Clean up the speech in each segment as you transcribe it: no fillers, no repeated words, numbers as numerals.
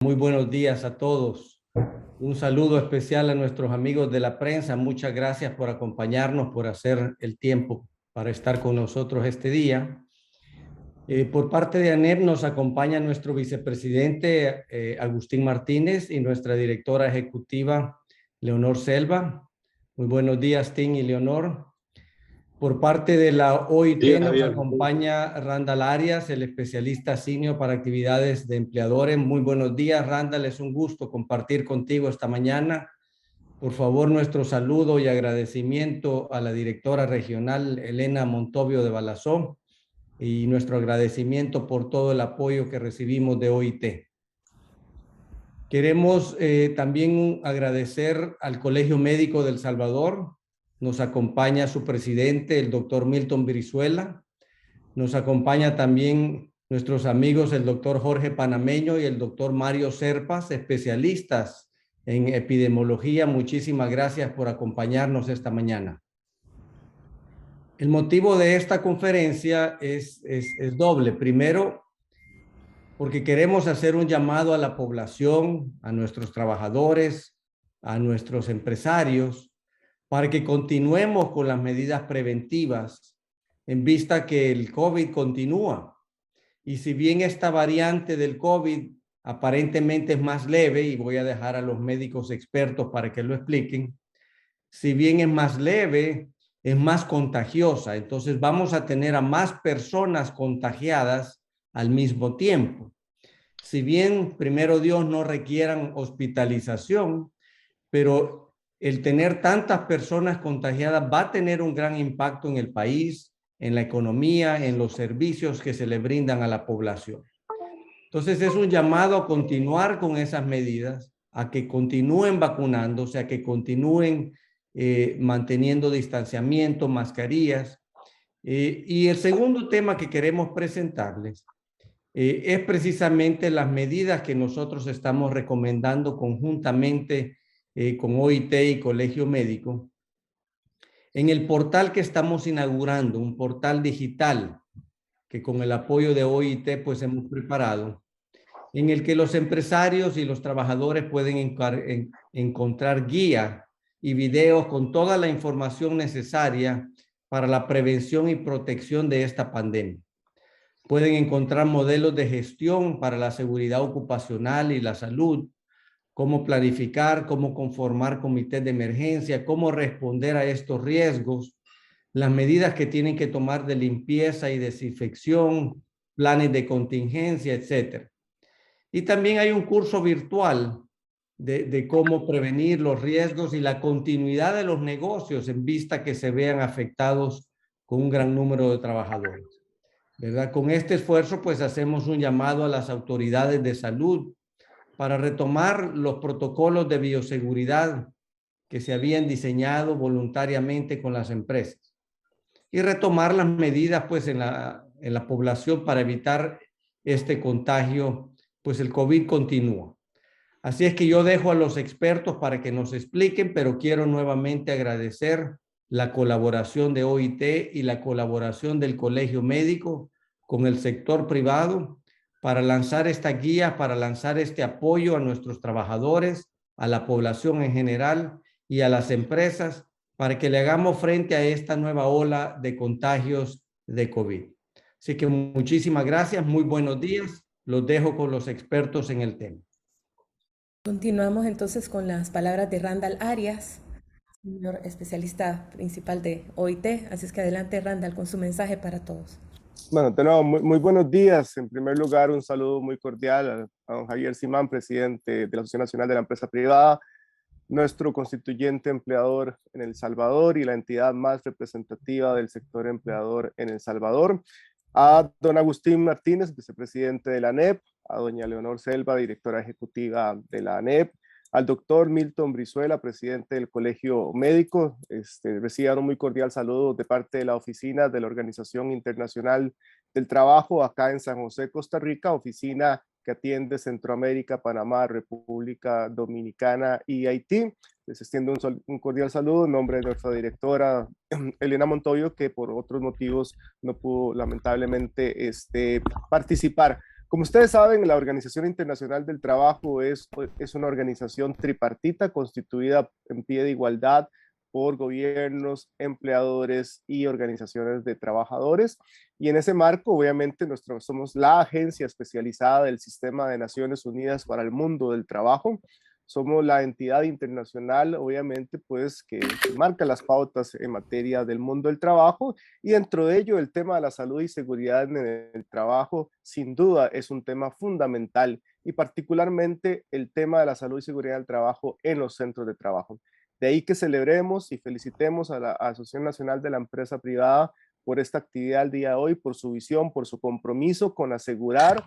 Muy buenos días a todos. Un saludo especial a nuestros amigos de la prensa. Muchas gracias por acompañarnos, por hacer el tiempo para estar con nosotros este día. Por parte de ANEP nos acompaña nuestro vicepresidente Agustín Martínez y nuestra directora ejecutiva Leonor Selva. Muy buenos días, Tim y Leonor. Por parte de la OIT nos acompaña Randall Arias, el especialista senior para actividades de empleadores. Muy buenos días, Randall. Es un gusto compartir contigo esta mañana. Por favor, nuestro saludo y agradecimiento a la directora regional Elena Montovio de Balasó y nuestro agradecimiento por todo el apoyo que recibimos de OIT. Queremos también agradecer al Colegio Médico de El Salvador. Nos acompaña su presidente, el doctor Milton Brizuela. Nos acompaña también nuestros amigos, el doctor Jorge Panameño y el doctor Mario Serpas, especialistas en epidemiología. Muchísimas gracias por acompañarnos esta mañana. El motivo de esta conferencia es doble. Primero, porque queremos hacer un llamado a la población, a nuestros trabajadores, a nuestros empresarios, para que continuemos con las medidas preventivas en vista que el COVID continúa. Y si bien esta variante del COVID aparentemente es más leve, y voy a dejar a los médicos expertos para que lo expliquen, si bien es más leve, es más contagiosa. Entonces vamos a tener a más personas contagiadas al mismo tiempo. Si bien, primero Dios, no requieran hospitalización, pero el tener tantas personas contagiadas va a tener un gran impacto en el país, en la economía, en los servicios que se le brindan a la población. Entonces es un llamado a continuar con esas medidas, a que continúen vacunándose, a que continúen manteniendo distanciamiento, mascarillas. Y el segundo tema que queremos presentarles es precisamente las medidas que nosotros estamos recomendando conjuntamente con OIT y Colegio Médico en el portal que estamos inaugurando, un portal digital que con el apoyo de OIT pues hemos preparado, en el que los empresarios y los trabajadores pueden encontrar guía y videos con toda la información necesaria para la prevención y protección de esta pandemia. Pueden encontrar modelos de gestión para la seguridad ocupacional y la salud, cómo planificar, cómo conformar comités de emergencia, cómo responder a estos riesgos, las medidas que tienen que tomar de limpieza y desinfección, planes de contingencia, etc. Y también hay un curso virtual de cómo prevenir los riesgos y la continuidad de los negocios en vista que se vean afectados con un gran número de trabajadores, ¿verdad? Con este esfuerzo, pues hacemos un llamado a las autoridades de salud para retomar los protocolos de bioseguridad que se habían diseñado voluntariamente con las empresas y retomar las medidas pues en la población para evitar este contagio, pues el COVID continúa. Así es que yo dejo a los expertos para que nos expliquen, pero quiero nuevamente agradecer la colaboración de OIT y la colaboración del Colegio Médico con el sector privado para lanzar esta guía, para lanzar este apoyo a nuestros trabajadores, a la población en general y a las empresas para que le hagamos frente a esta nueva ola de contagios de COVID. Así que muchísimas gracias, muy buenos días. Los dejo con los expertos en el tema. Continuamos entonces con las palabras de Randall Arias, señor especialista principal de OIT. Así es que adelante, Randall, con su mensaje para todos. Bueno, de nuevo, muy buenos días. En primer lugar, un saludo muy cordial a don Javier Simán, presidente de la Asociación Nacional de la Empresa Privada, nuestro constituyente empleador en El Salvador y la entidad más representativa del sector empleador en El Salvador, a don Agustín Martínez, vicepresidente de la ANEP, a doña Leonor Selva, directora ejecutiva de la ANEP, al doctor Milton Brizuela, presidente del Colegio Médico. Reciban un muy cordial saludo de parte de la oficina de la Organización Internacional del Trabajo acá en San José, Costa Rica, oficina que atiende Centroamérica, Panamá, República Dominicana y Haití. Les extiendo un cordial saludo en nombre de nuestra directora Elena Montoyo, que por otros motivos no pudo lamentablemente participar. Como ustedes saben, la Organización Internacional del Trabajo es una organización tripartita constituida en pie de igualdad por gobiernos, empleadores y organizaciones de trabajadores. Y en ese marco, obviamente, somos la agencia especializada del Sistema de Naciones Unidas para el Mundo del Trabajo. Somos la entidad internacional, obviamente, pues que marca las pautas en materia del mundo del trabajo, y dentro de ello el tema de la salud y seguridad en el trabajo sin duda es un tema fundamental, y particularmente el tema de la salud y seguridad del trabajo en los centros de trabajo. De ahí que celebremos y felicitemos a la Asociación Nacional de la Empresa Privada por esta actividad el día de hoy, por su visión, por su compromiso con asegurar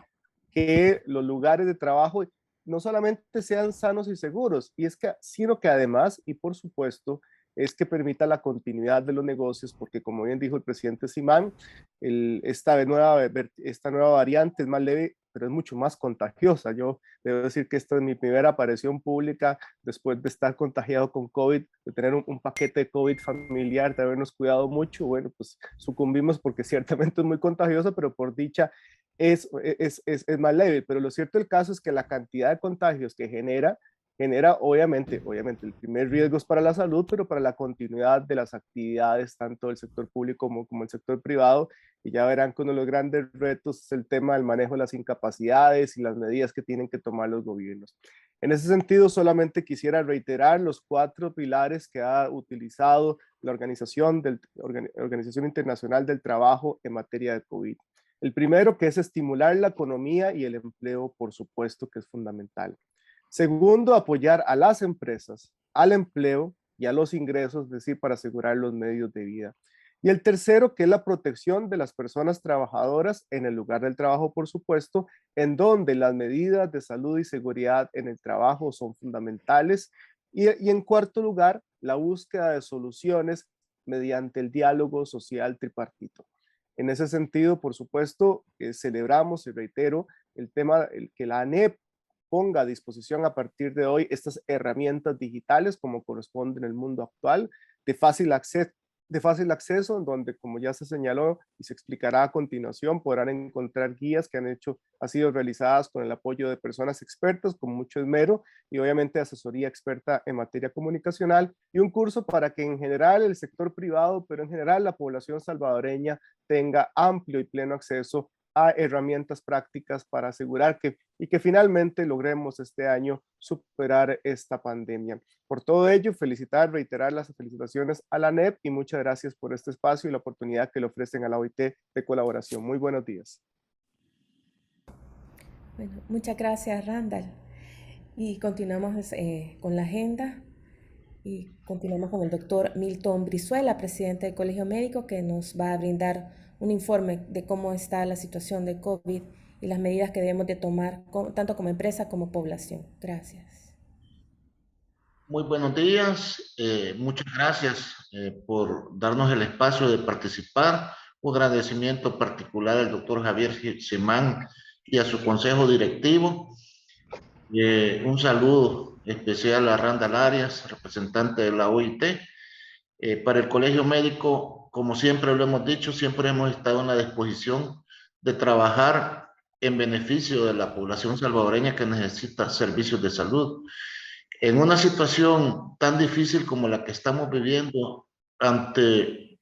que los lugares de trabajo no solamente sean sanos y seguros, sino que además, y por supuesto, es que permita la continuidad de los negocios, porque como bien dijo el presidente Simán, esta nueva variante es más leve, pero es mucho más contagiosa. Yo debo decir que esta es mi primera aparición pública después de estar contagiado con COVID, de tener un paquete de COVID familiar, de habernos cuidado mucho. Bueno, pues sucumbimos porque ciertamente es muy contagiosa, pero por dicha es más leve. Pero lo cierto del caso es que la cantidad de contagios que genera obviamente el primer riesgo es para la salud, pero para la continuidad de las actividades, tanto del sector público como el sector privado. Y ya verán que uno de los grandes retos es el tema del manejo de las incapacidades y las medidas que tienen que tomar los gobiernos. En ese sentido, solamente quisiera reiterar los 4 pilares que ha utilizado la Organización Internacional del Trabajo en materia de COVID. El primero, que es estimular la economía y el empleo, por supuesto que es fundamental. Segundo, apoyar a las empresas, al empleo y a los ingresos, es decir, para asegurar los medios de vida. Y el tercero, que es la protección de las personas trabajadoras en el lugar del trabajo, por supuesto, en donde las medidas de salud y seguridad en el trabajo son fundamentales. Y en cuarto lugar, la búsqueda de soluciones mediante el diálogo social tripartito. En ese sentido, por supuesto, celebramos y reitero el tema que la ANEP ponga a disposición a partir de hoy estas herramientas digitales como corresponde en el mundo actual, de fácil acceso, en donde, como ya se señaló y se explicará a continuación, podrán encontrar guías que han sido realizadas con el apoyo de personas expertas con mucho esmero, y obviamente asesoría experta en materia comunicacional, y un curso para que en general el sector privado, pero en general la población salvadoreña, tenga amplio y pleno acceso a herramientas prácticas para asegurar que finalmente logremos este año superar esta pandemia. Por todo ello, reiterar las felicitaciones a la ANEP, y muchas gracias por este espacio y la oportunidad que le ofrecen a la OIT de colaboración. Muy buenos días. Bueno, muchas gracias, Randall. Y continuamos con la agenda. Y continuamos con el doctor Milton Brizuela, presidente del Colegio Médico, que nos va a brindar un informe de cómo está la situación de COVID y las medidas que debemos de tomar, tanto como empresa como población. Gracias. Muy buenos días. Muchas gracias por darnos el espacio de participar. Un agradecimiento particular al doctor Javier Simán y a su consejo directivo. Un saludo especial a Randall Arias, representante de la OIT. Para el Colegio Médico, como siempre lo hemos dicho, siempre hemos estado en la disposición de trabajar en beneficio de la población salvadoreña que necesita servicios de salud. En una situación tan difícil como la que estamos viviendo, ante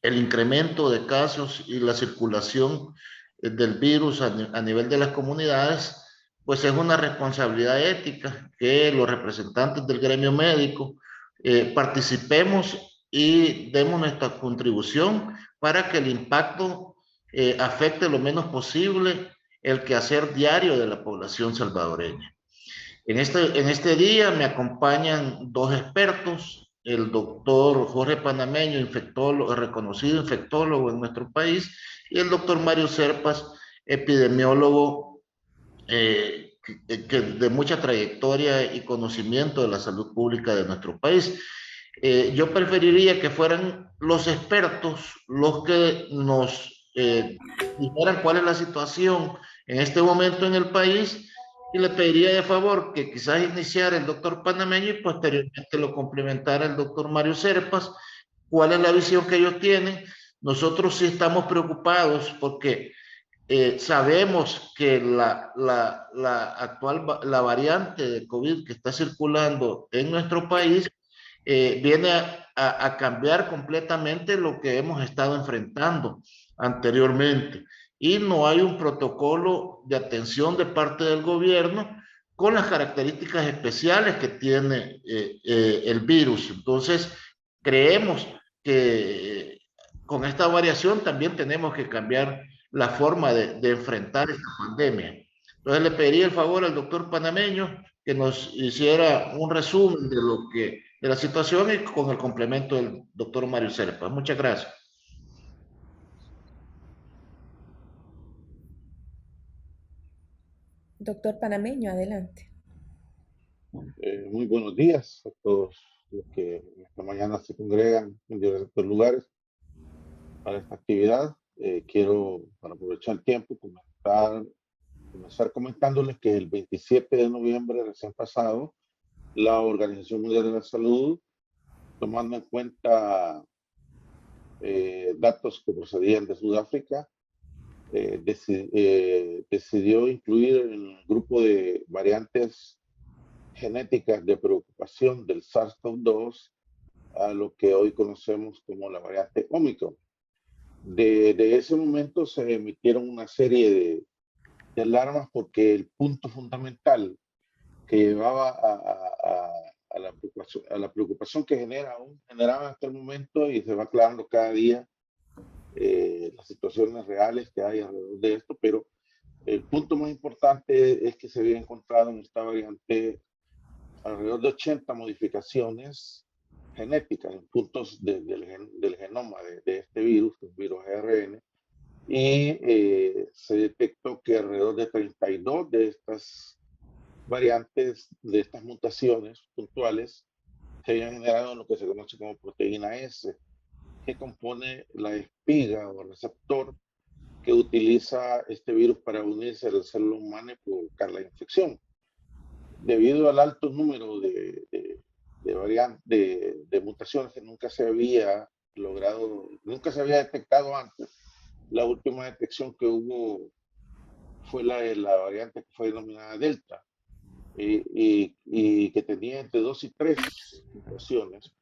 el incremento de casos y la circulación del virus a nivel de las comunidades, pues es una responsabilidad ética que los representantes del gremio médico participemos y demos nuestra contribución para que el impacto afecte lo menos posible el quehacer diario de la población salvadoreña. En este día me acompañan 2 expertos, el doctor Jorge Panameño, infectólogo, reconocido infectólogo en nuestro país, y el doctor Mario Serpas, epidemiólogo de mucha trayectoria y conocimiento de la salud pública de nuestro país. Yo preferiría que fueran los expertos los que nos dijeran cuál es la situación en este momento en el país, y le pediría de favor que quizás iniciara el doctor Panameño y posteriormente lo complementara el doctor Mario Serpas. ¿Cuál es la visión que ellos tienen? Nosotros sí estamos preocupados porque Sabemos que la variante de COVID que está circulando en nuestro país viene a cambiar completamente lo que hemos estado enfrentando anteriormente. Y no hay un protocolo de atención de parte del gobierno con las características especiales que tiene el virus. Entonces, creemos que con esta variación también tenemos que cambiar la forma de enfrentar esta pandemia. Entonces, le pediría el favor al doctor panameño que nos hiciera un resumen de la situación y con el complemento del doctor Mario Serpa. Muchas gracias. Doctor panameño, adelante. Muy buenos días a todos los que esta mañana se congregan en diversos lugares para esta actividad. Quiero, para aprovechar el tiempo, comenzar comentándoles que el 27 de noviembre recién pasado, la Organización Mundial de la Salud, tomando en cuenta datos que procedían de Sudáfrica, decidió incluir en el grupo de variantes genéticas de preocupación del SARS-CoV-2 a lo que hoy conocemos como la variante Omicron. De ese momento se emitieron una serie de alarmas porque el punto fundamental que llevaba a la preocupación que generaba hasta el momento y se va aclarando cada día las situaciones reales que hay alrededor de esto, pero el punto más importante es que se había encontrado en esta variante alrededor de 80 modificaciones genéticas en puntos del genoma de este virus, el virus ARN, y se detectó que alrededor de 32 de estas variantes, de estas mutaciones puntuales, se habían generado en lo que se conoce como proteína S, que compone la espiga o receptor que utiliza este virus para unirse a la célula humana y provocar la infección. Debido al alto número de mutaciones que nunca se había logrado, nunca se había detectado antes, la última detección que hubo fue la de la variante que fue denominada Delta, y que tenía entre 2 y 3 mutaciones,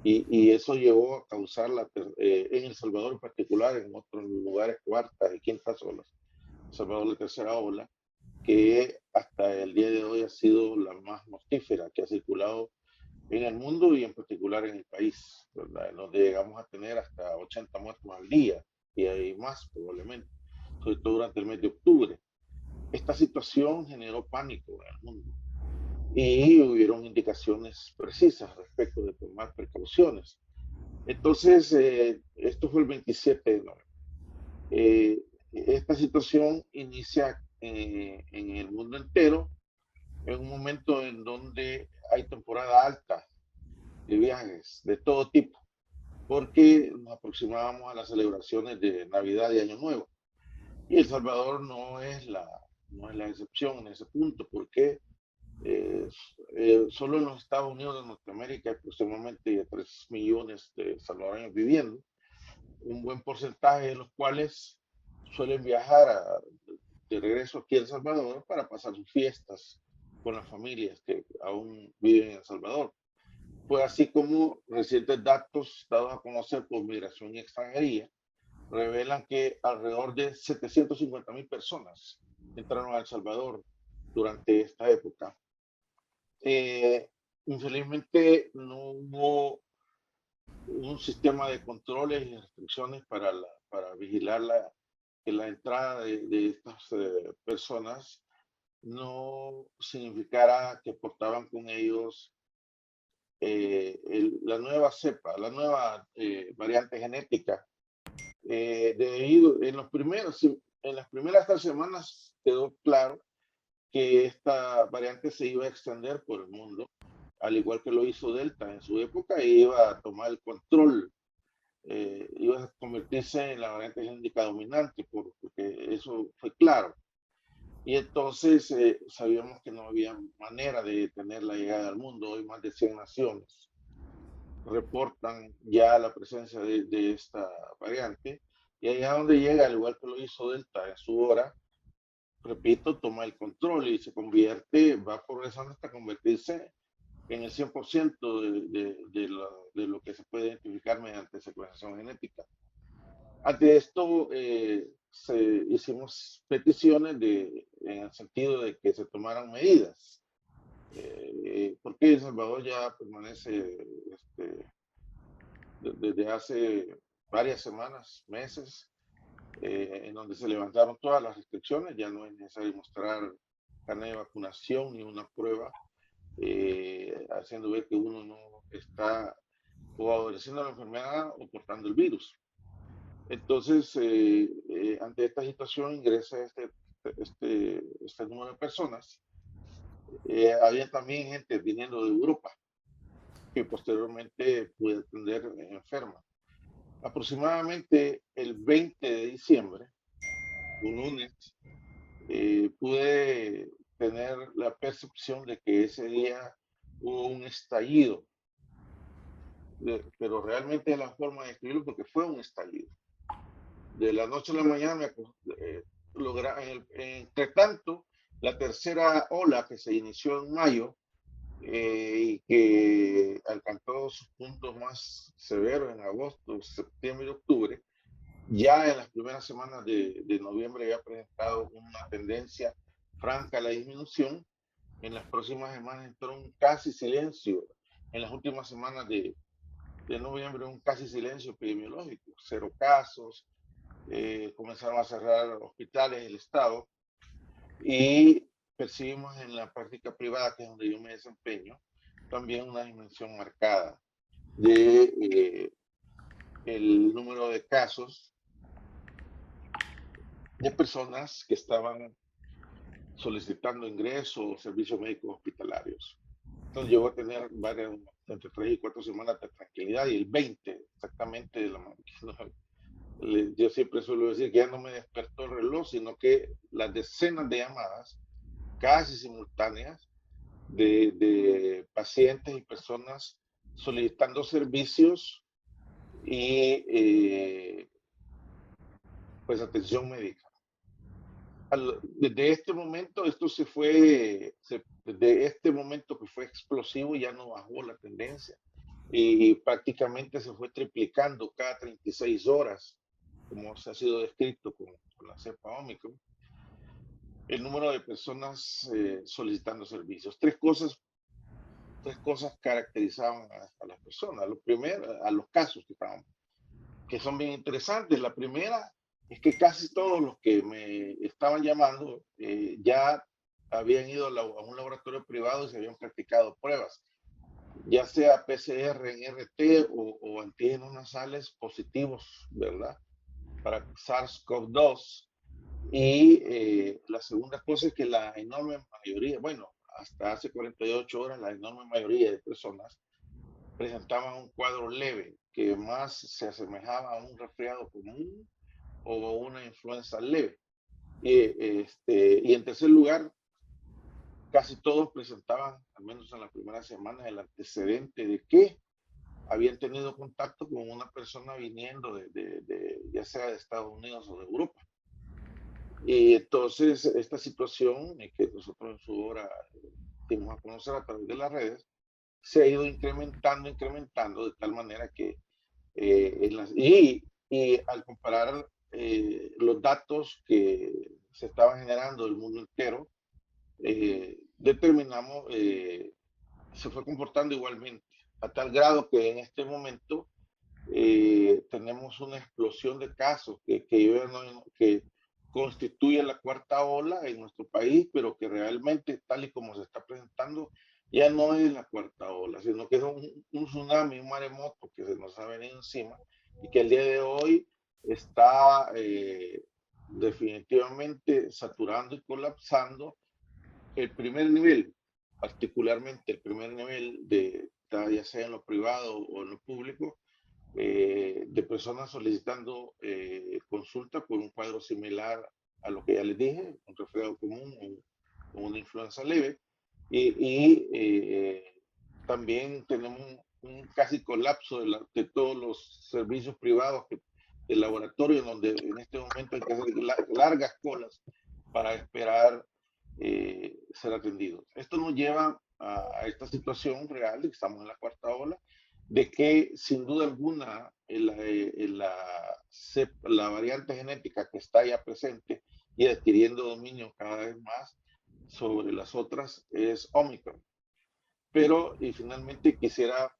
y eso llevó a causar en El Salvador en particular, en otros lugares cuartas y quintas olas, El Salvador la tercera ola, que hasta el día de hoy ha sido la más mortífera que ha circulado en el mundo y en particular en el país, ¿verdad? En donde llegamos a tener hasta 80 muertos al día y hay más probablemente, sobre todo durante el mes de octubre. Esta situación generó pánico en el mundo y hubieron indicaciones precisas respecto de tomar precauciones. Entonces, esto fue el 27 de noviembre. Esta situación inicia en el mundo entero en un momento en donde hay temporada alta de viajes de todo tipo, porque nos aproximábamos a las celebraciones de Navidad y Año Nuevo. Y El Salvador no es la excepción en ese punto, porque solo en los Estados Unidos de Norteamérica hay aproximadamente 3 millones de salvadoreños viviendo, un buen porcentaje de los cuales suelen viajar de regreso aquí a El Salvador para pasar sus fiestas con las familias que aún viven en El Salvador. Fue así como recientes datos dados a conocer por Migración y Extranjería revelan que alrededor de 750,000 personas entraron a El Salvador durante esta época. Infelizmente no hubo un sistema de controles y restricciones para vigilar que la entrada de estas personas no significara que portaban con ellos la nueva cepa, la nueva variante genética. En las primeras 3 semanas quedó claro que esta variante se iba a extender por el mundo, al igual que lo hizo Delta en su época, y iba a tomar el control, iba a convertirse en la variante genética dominante, porque eso fue claro. Y entonces sabíamos que no había manera de detener la llegada al mundo. Hoy más de 100 naciones reportan ya la presencia de esta variante, Y ahí es donde llega, al igual que lo hizo Delta en su hora, repito, toma el control y se convierte, va progresando hasta convertirse en el 100% de lo que se puede identificar mediante secuenciación genética. Ante esto, hicimos peticiones en el sentido de que se tomaran medidas, porque El Salvador ya permanece desde hace varias semanas, meses, en donde se levantaron todas las restricciones, ya no es necesario mostrar carnet de vacunación ni una prueba, haciendo ver que uno no está o adoleciendo la enfermedad o portando el virus. Entonces, ante esta situación ingresa este número de personas. Había también gente viniendo de Europa que posteriormente pude atender enferma. Aproximadamente el 20 de diciembre, un lunes, pude tener la percepción de que ese día hubo un estallido, pero realmente es la forma de describirlo porque fue un estallido. De la noche a la mañana, entre tanto, la tercera ola que se inició en mayo y que alcanzó sus puntos más severos en agosto, septiembre y octubre, ya en las primeras semanas de noviembre había presentado una tendencia franca a la disminución. En las próximas semanas entró un casi silencio. En las últimas semanas de noviembre, un casi silencio epidemiológico, 0 casos, comenzaron a cerrar hospitales del Estado y percibimos en la práctica privada, que es donde yo me desempeño, también una disminución marcada de el número de casos de personas que estaban solicitando ingreso o servicios médicos hospitalarios. Entonces llegó a tener entre 3 y 4 semanas de tranquilidad y el 20 exactamente yo siempre suelo decir que ya no me despertó el reloj, sino que las decenas de llamadas casi simultáneas de pacientes y personas solicitando servicios y pues atención médica. Desde este momento, desde este momento que fue explosivo, ya no bajó la tendencia y prácticamente se fue triplicando cada 36 horas, como se ha sido descrito con la cepa Omicron, el número de personas solicitando servicios. Tres cosas caracterizaban a las personas. Lo primero, a los casos que son bien interesantes. La primera es que casi todos los que me estaban llamando ya habían ido a un laboratorio privado y se habían practicado pruebas, ya sea PCR en RT o antígenos nasales positivos, ¿verdad? Para SARS-CoV-2. Y la segunda cosa es que la enorme mayoría, bueno, hasta hace 48 horas, la enorme mayoría de personas presentaban un cuadro leve que más se asemejaba a un resfriado común o una influenza leve. Y en tercer lugar, casi todos presentaban, al menos en las primeras semanas, el antecedente de que habían tenido contacto con una persona viniendo ya sea de Estados Unidos o de Europa. Y entonces esta situación, que nosotros en su hora dimos a conocer a través de las redes, se ha ido incrementando de tal manera que y al comparar los datos que se estaban generando del mundo entero, determinamos, se fue comportando igualmente, a tal grado que en este momento tenemos una explosión de casos que constituye la cuarta ola en nuestro país, pero que realmente, tal y como se está presentando, ya no es la cuarta ola, sino que es un tsunami, un maremoto que se nos ha venido encima y que el día de hoy está definitivamente saturando y colapsando el primer nivel, particularmente el primer nivel ya sea en lo privado o en lo público, de personas solicitando consulta por un cuadro similar a lo que ya les dije, un resfriado común o una influenza leve. También tenemos un casi colapso de todos los servicios privados el laboratorio, en donde en este momento hay que hacer largas colas para esperar ser atendidos. Esto nos lleva a esta situación real de que estamos en la cuarta ola, de que sin duda alguna la variante genética que está ya presente y adquiriendo dominio cada vez más sobre las otras es Omicron. Pero, y finalmente quisiera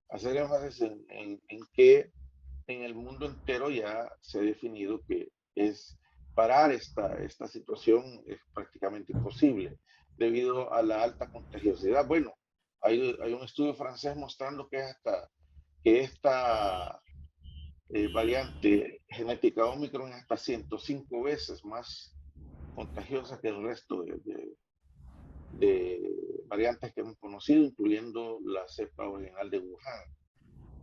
hacer énfasis en que en el mundo entero ya se ha definido que es parar esta situación es prácticamente imposible debido a la alta contagiosidad. Bueno, hay un estudio francés mostrando que esta variante genética Omicron es hasta 105 veces más contagiosa que el resto de variantes que hemos conocido, incluyendo la cepa original de Wuhan.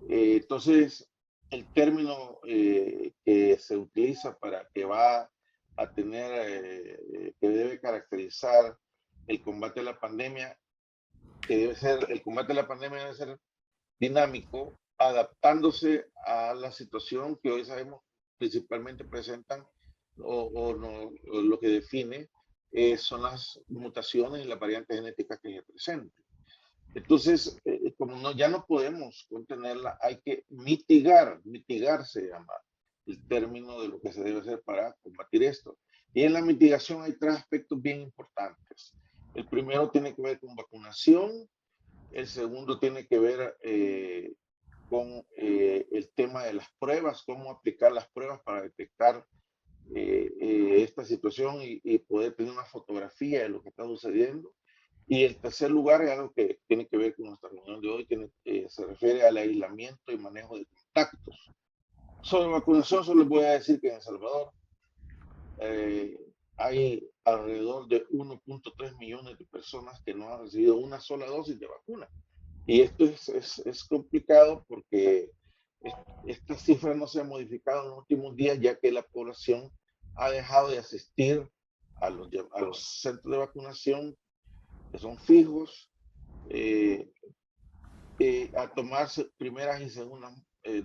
Entonces, el término que se utiliza para que va a tener, que debe caracterizar el combate a la pandemia, el combate a la pandemia debe ser dinámico, adaptándose a la situación que hoy sabemos principalmente presentan o lo que define son las mutaciones y las variantes genéticas que se presentan. Entonces, como ya no podemos contenerla, hay que mitigar se llama el término de lo que se debe hacer para combatir esto. Y en la mitigación hay tres aspectos bien importantes. El primero tiene que ver con vacunación, el segundo tiene que ver con el tema de las pruebas, cómo aplicar las pruebas para detectar esta situación y poder tener una fotografía de lo que está sucediendo. Y el tercer lugar es algo que tiene que ver con nuestra reunión de hoy, se refiere al aislamiento y manejo de contactos. Sobre vacunación, solo les voy a decir que en El Salvador hay alrededor de 1.3 millones de personas que no han recibido una sola dosis de vacuna. Y esto es complicado porque esta cifra no se ha modificado en los últimos días, ya que la población ha dejado de asistir a los centros de vacunación que son fijos, a tomarse primeras y segundas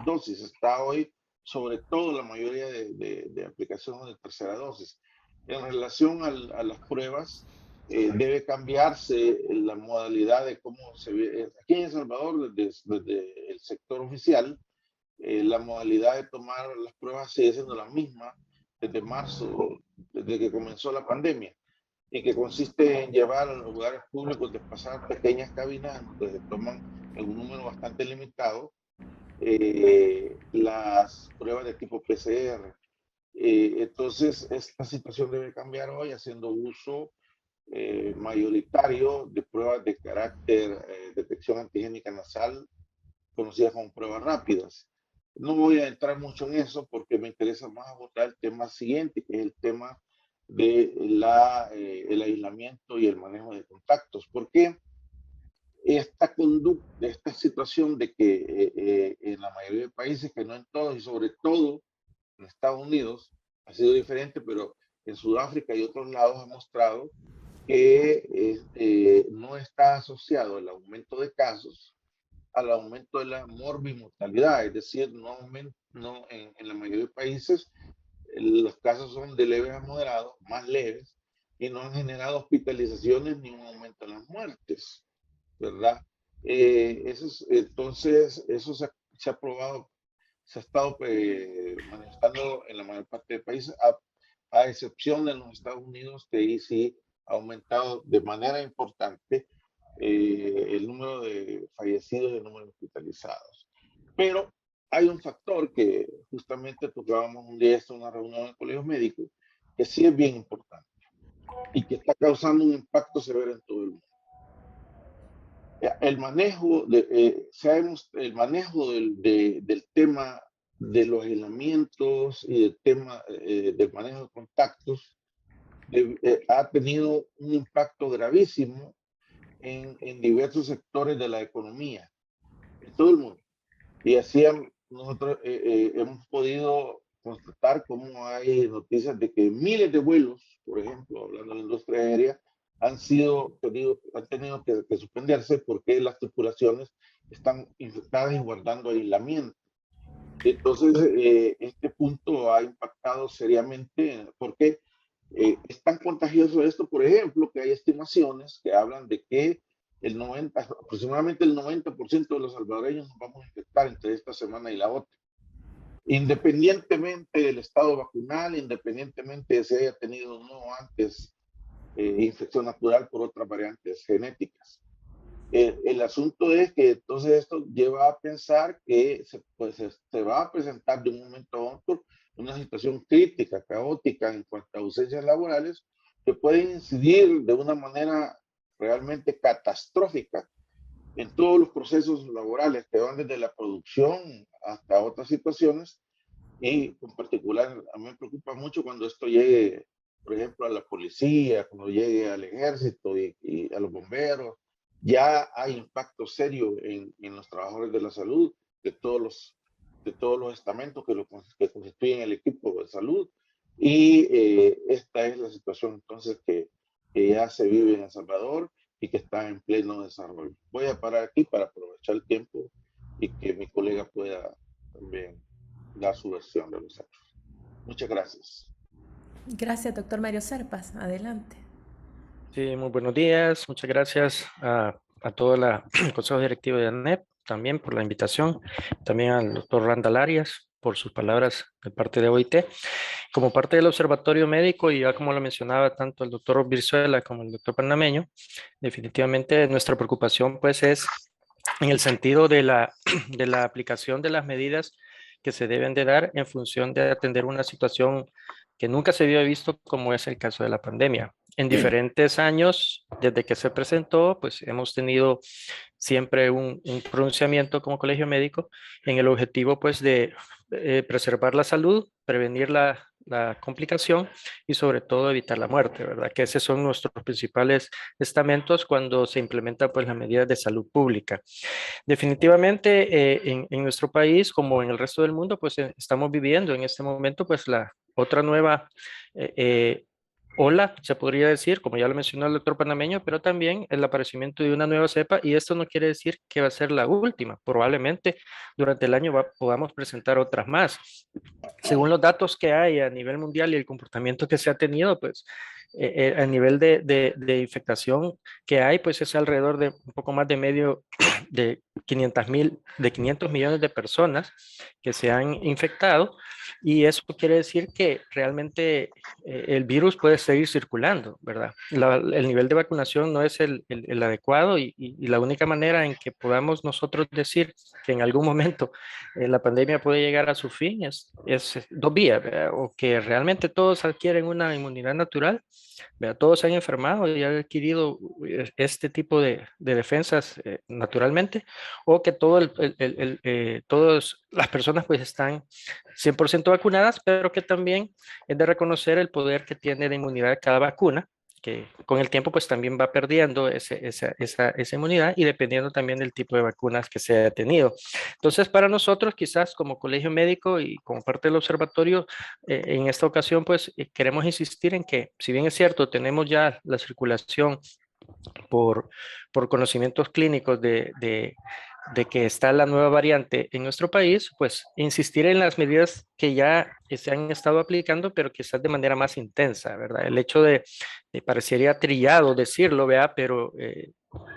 dosis. Está hoy, sobre todo, la mayoría de aplicaciones de tercera dosis. En relación a las pruebas, debe cambiarse la modalidad de cómo se ve. Aquí en El Salvador, desde el sector oficial, la modalidad de tomar las pruebas sigue siendo la misma desde marzo, desde que comenzó la pandemia, y que consiste en llevar a los lugares públicos, de pasar pequeñas cabinas donde se toman en un número bastante limitado las pruebas de tipo PCR. Entonces, esta situación debe cambiar hoy haciendo uso mayoritario de pruebas de carácter detección antigénica nasal, conocidas como pruebas rápidas. No voy a entrar mucho en eso porque me interesa más abordar el tema siguiente, que es el tema de el aislamiento y el manejo de contactos. Porque esta conducta, esta situación de que en la mayoría de países, que no en todos y sobre todo en Estados Unidos, ha sido diferente, pero en Sudáfrica y otros lados ha mostrado que no está asociado el aumento de casos al aumento de la morbimortalidad, es decir, en la mayoría de países los casos son de leves a moderados, más leves, y no han generado hospitalizaciones ni un aumento en las muertes, ¿verdad? Entonces, eso se ha probado, se ha estado manifestando en la mayor parte del país, a excepción de los Estados Unidos, que ahí sí ha aumentado de manera importante el número de fallecidos y el número de hospitalizados. Pero hay un factor que justamente tocábamos un día en una reunión en el Colegio Médico, que sí es bien importante y que está causando un impacto severo en todo el mundo. El manejo, el manejo del tema de los aislamientos y del tema del manejo de contactos ha tenido un impacto gravísimo en diversos sectores de la economía, en todo el mundo. Y así nosotros hemos podido constatar cómo hay noticias de que miles de vuelos, por ejemplo, hablando de la industria aérea, han tenido que suspenderse porque las tripulaciones están infectadas y guardando aislamiento. Entonces, este punto ha impactado seriamente porque es tan contagioso esto, por ejemplo, que hay estimaciones que hablan de que aproximadamente el 90% de los salvadoreños nos vamos a infectar entre esta semana y la otra. Independientemente del estado vacunal, independientemente de si haya tenido o no antes infección natural por otras variantes genéticas. El asunto es que entonces esto lleva a pensar que se va a presentar de un momento a otro una situación crítica, caótica en cuanto a ausencias laborales que pueden incidir de una manera realmente catastrófica en todos los procesos laborales que van desde la producción hasta otras situaciones. Y en particular a mí me preocupa mucho cuando esto llegue, por ejemplo, a la policía, cuando llegue al ejército y a los bomberos. Ya hay impacto serio en los trabajadores de la salud, de todos los estamentos que constituyen el equipo de salud. Y esta es la situación entonces que ya se vive en El Salvador y que está en pleno desarrollo. Voy a parar aquí para aprovechar el tiempo y que mi colega pueda también dar su versión de los hechos. Muchas gracias. Gracias, doctor Mario Serpas. Adelante. Sí, muy buenos días. Muchas gracias a todo el Consejo Directivo de ANEP también por la invitación. También al doctor Randall Arias por sus palabras de parte de OIT. Como parte del Observatorio Médico, y ya como lo mencionaba tanto el doctor Brizuela como el doctor Panameño, definitivamente nuestra preocupación pues es en el sentido de la aplicación de las medidas que se deben de dar en función de atender una situación que nunca se había visto, como es el caso de la pandemia. En diferentes años, desde que se presentó, pues hemos tenido siempre un pronunciamiento como colegio médico en el objetivo pues de preservar la salud, prevenir la complicación y sobre todo evitar la muerte, ¿verdad? Que esos son nuestros principales estamentos cuando se implementan pues las medidas de salud pública. Definitivamente en nuestro país, como en el resto del mundo, pues estamos viviendo en este momento pues la otra nueva ola, se podría decir, como ya lo mencionó el doctor Panameño, pero también el aparecimiento de una nueva cepa, y esto no quiere decir que va a ser la última. Probablemente durante el año podamos presentar otras más. Según los datos que hay a nivel mundial y el comportamiento que se ha tenido, pues a nivel de infectación que hay, pues es alrededor de un poco más de medio de 500 millones de personas que se han infectado, y eso quiere decir que realmente el virus puede seguir circulando, ¿verdad? El nivel de vacunación no es el adecuado, y la única manera en que podamos nosotros decir que en algún momento la pandemia puede llegar a su fin es dos vías, ¿verdad? O que realmente todos adquieren una inmunidad natural, ¿verdad? Todos se han enfermado y han adquirido este tipo de defensas naturalmente, o que todas las personas pues están 100% vacunadas, pero que también es de reconocer el poder que tiene de inmunidad de cada vacuna, que con el tiempo pues también va perdiendo esa inmunidad, y dependiendo también del tipo de vacunas que se haya tenido. Entonces, para nosotros, quizás como colegio médico y como parte del observatorio, en esta ocasión pues queremos insistir en que, si bien es cierto, tenemos ya la circulación por conocimientos clínicos de que está la nueva variante en nuestro país, pues insistir en las medidas que ya se han estado aplicando, pero quizás de manera más intensa, ¿verdad? El hecho parecería trillado decirlo, ¿verdad? Pero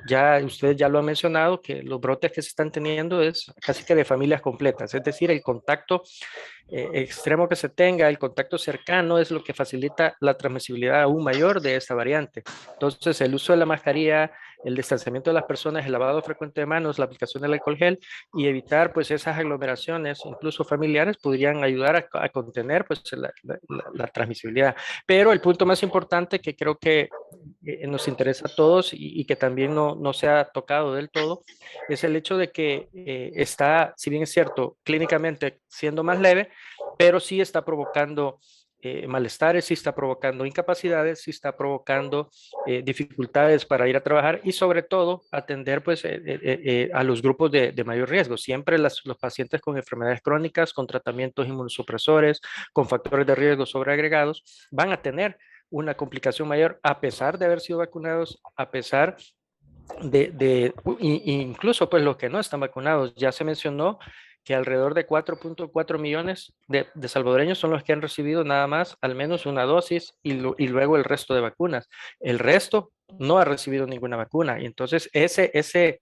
ya ustedes ya lo han mencionado, que los brotes que se están teniendo es casi que de familias completas, es decir, el contacto extremo que se tenga, el contacto cercano es lo que facilita la transmisibilidad aún mayor de esta variante. Entonces, el uso de la mascarilla, el distanciamiento de las personas, el lavado frecuente de manos, la aplicación del alcohol gel y evitar pues esas aglomeraciones, incluso familiares, podrían ayudar a contener pues la transmisibilidad. Pero el punto más importante que creo que nos interesa a todos y que también no se ha tocado del todo es el hecho de que está, si bien es cierto, clínicamente siendo más leve, pero sí está provocando malestares, sí está provocando incapacidades, sí está provocando dificultades para ir a trabajar y sobre todo atender pues a los grupos de mayor riesgo. Siempre los pacientes con enfermedades crónicas, con tratamientos inmunosupresores, con factores de riesgo sobreagregados, van a tener una complicación mayor a pesar de haber sido vacunados, a pesar incluso pues los que no están vacunados. Ya se mencionó que alrededor de 4.4 millones de salvadoreños son los que han recibido nada más al menos una dosis y luego el resto de vacunas. El resto no ha recibido ninguna vacuna. Y entonces ese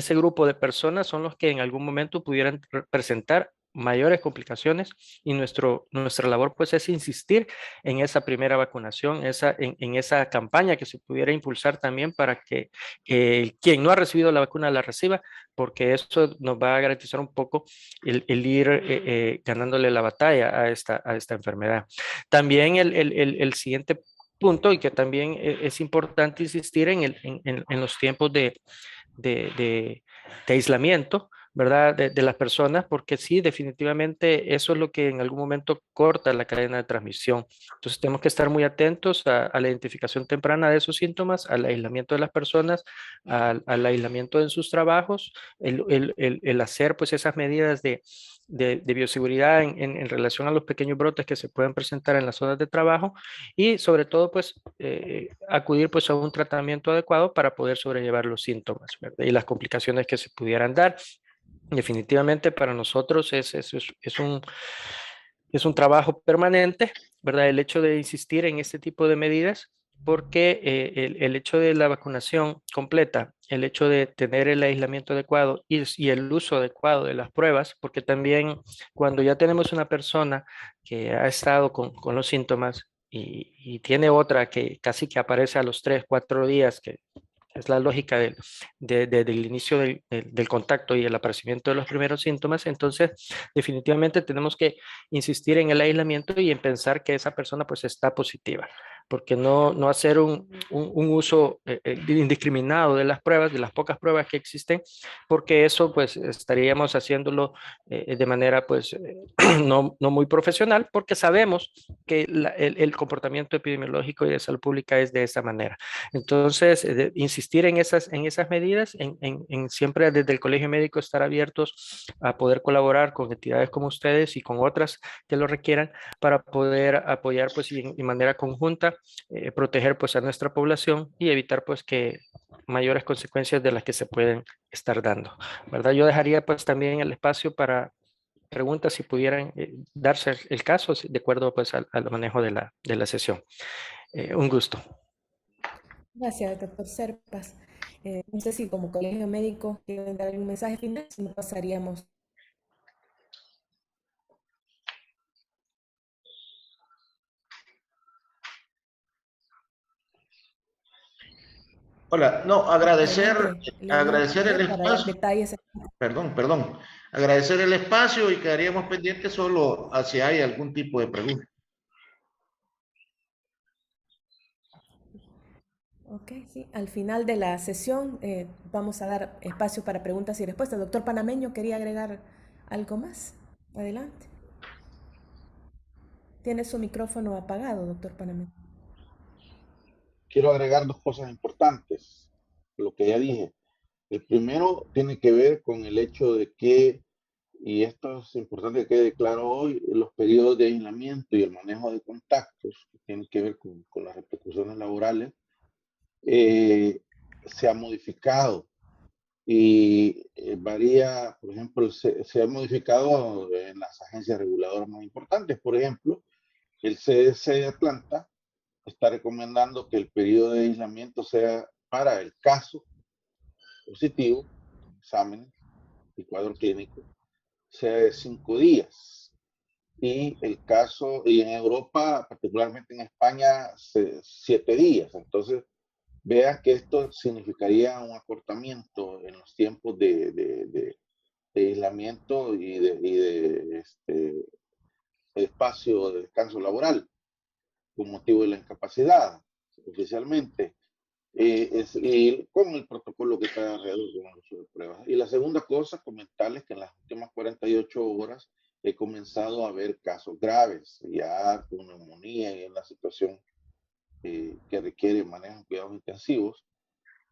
grupo de personas son los que en algún momento pudieran presentar mayores complicaciones y nuestra labor pues es insistir en esa primera vacunación, en esa campaña que se pudiera impulsar también para que quien no ha recibido la vacuna la reciba, porque eso nos va a garantizar un poco el ir ganándole la batalla a esta enfermedad. También el siguiente punto y que también es importante insistir en los tiempos de aislamiento, ¿verdad? De las personas, porque sí, definitivamente eso es lo que en algún momento corta la cadena de transmisión. Entonces tenemos que estar muy atentos a la identificación temprana de esos síntomas, al aislamiento de las personas, al aislamiento en sus trabajos, el hacer pues esas medidas de bioseguridad en relación a los pequeños brotes que se pueden presentar en las zonas de trabajo y sobre todo pues acudir pues a un tratamiento adecuado para poder sobrellevar los síntomas, ¿verdad? Y las complicaciones que se pudieran dar. Definitivamente para nosotros es un trabajo permanente, ¿verdad? El hecho de insistir en este tipo de medidas, porque el hecho de la vacunación completa, el hecho de tener el aislamiento adecuado y el uso adecuado de las pruebas, porque también cuando ya tenemos una persona que ha estado con los síntomas y tiene otra que casi que aparece a los 3, 4 días, que es la lógica del inicio del contacto y el aparecimiento de los primeros síntomas, entonces definitivamente tenemos que insistir en el aislamiento y en pensar que esa persona pues está positiva, porque no hacer un uso indiscriminado de las pruebas, de las pocas pruebas que existen, porque eso pues estaríamos haciéndolo de manera pues no muy profesional, porque sabemos que el comportamiento epidemiológico y de salud pública es de esa manera. Entonces, insistir en esas medidas, en siempre desde el Colegio Médico estar abiertos a poder colaborar con entidades como ustedes y con otras que lo requieran para poder apoyar pues y en manera conjunta proteger pues a nuestra población y evitar pues que mayores consecuencias de las que se pueden estar dando, ¿verdad? Yo dejaría pues también el espacio para preguntas si pudieran darse el caso de acuerdo pues al manejo de la sesión. Un gusto. Gracias, doctor Serpas. No sé si como colegio médico quieren dar un mensaje final, si no pasaríamos. Hola, no, Adelante, Leonor, agradecer el para dar espacio, detalles. perdón, agradecer el espacio y quedaríamos pendientes solo si hay algún tipo de pregunta. Ok, sí. Al final de la sesión vamos a dar espacio para preguntas y respuestas. Doctor Panameño, ¿quería agregar algo más? Adelante. Tiene su micrófono apagado, doctor Panameño. Quiero agregar dos cosas importantes, lo que ya dije. El primero tiene que ver con el hecho de que, y esto es importante que quede claro hoy, los periodos de aislamiento y el manejo de contactos, que tienen que ver con las repercusiones laborales, se ha modificado y varía, por ejemplo, se ha modificado en las agencias reguladoras más importantes. Por ejemplo, el CDC de Atlanta está recomendando que el periodo de aislamiento sea para el caso positivo, exámenes y cuadro clínico, sea de 5 días. Y el caso, y en Europa, particularmente en España, 7 días. Entonces, vean que esto significaría un acortamiento en los tiempos de aislamiento y de espacio de descanso laboral con motivo de la incapacidad oficialmente. Y con el protocolo que está alrededor de un uso de pruebas. Y la segunda cosa, comentarles que en las últimas 48 horas he comenzado a ver casos graves, ya con neumonía y en la situación que requiere manejo de cuidados intensivos.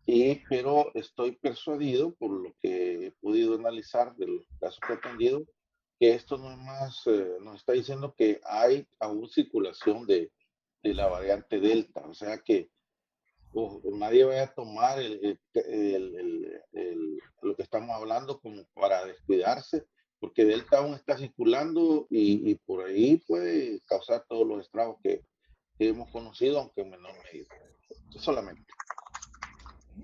Pero estoy persuadido, por lo que he podido analizar de los casos que he atendido, que esto no es más, nos está diciendo que hay aún circulación de la variante Delta. O sea que o nadie vaya a tomar lo que estamos hablando como para descuidarse, porque Delta aún está circulando y por ahí puede causar todos los estragos que hemos conocido, aunque en menor medida. Solamente.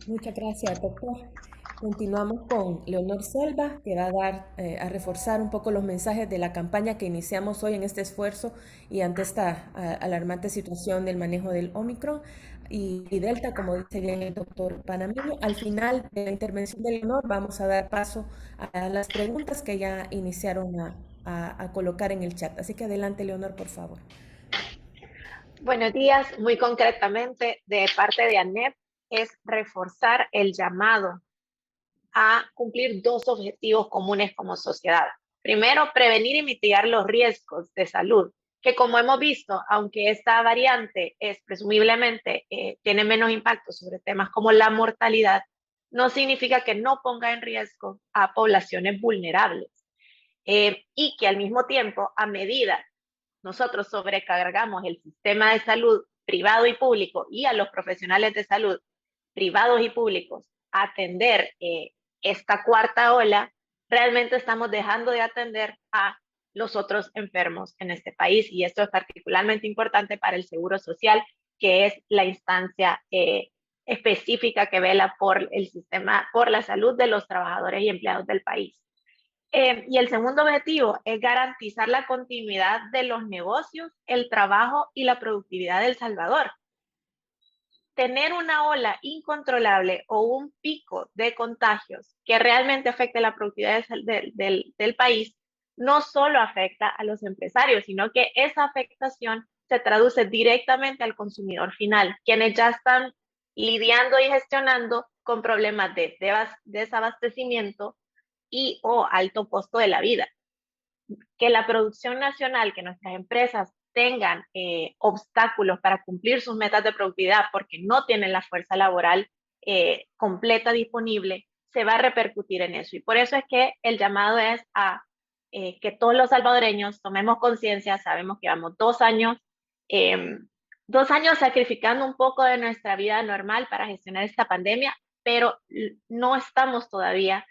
Muchas gracias, doctor. Continuamos con Leonor Selva, que va a dar a reforzar un poco los mensajes de la campaña que iniciamos hoy en este esfuerzo y ante esta alarmante situación del manejo del Omicron y Delta, como dice bien el doctor Panameño. Al final de la intervención de Leonor vamos a dar paso a las preguntas que ya iniciaron a colocar en el chat. Así que adelante, Leonor, por favor. Buenos días. Muy concretamente, de parte de ANEP, es reforzar el llamado a cumplir dos objetivos comunes como sociedad. Primero, prevenir y mitigar los riesgos de salud, que como hemos visto, aunque esta variante es presumiblemente tiene menos impacto sobre temas como la mortalidad, no significa que no ponga en riesgo a poblaciones vulnerables. Y que al mismo tiempo, a medida nosotros sobrecargamos el sistema de salud privado y público y a los profesionales de salud privados y públicos a atender esta cuarta ola, realmente estamos dejando de atender a los otros enfermos en este país, y esto es particularmente importante para el Seguro Social, que es la instancia específica que vela por el sistema, por la salud de los trabajadores y empleados del país. Y el segundo objetivo es garantizar la continuidad de los negocios, el trabajo y la productividad de El Salvador. Tener una ola incontrolable o un pico de contagios que realmente afecte la productividad del país no solo afecta a los empresarios, sino que esa afectación se traduce directamente al consumidor final, quienes ya están lidiando y gestionando con problemas de desabastecimiento y o alto costo de la vida. Que la producción nacional, que nuestras empresas tengan obstáculos para cumplir sus metas de productividad porque no tienen la fuerza laboral completa disponible, se va a repercutir en eso. Y por eso es que el llamado es a que todos los salvadoreños tomemos conciencia. Sabemos que llevamos 2 años, 2 años sacrificando un poco de nuestra vida normal para gestionar esta pandemia, pero no estamos todavía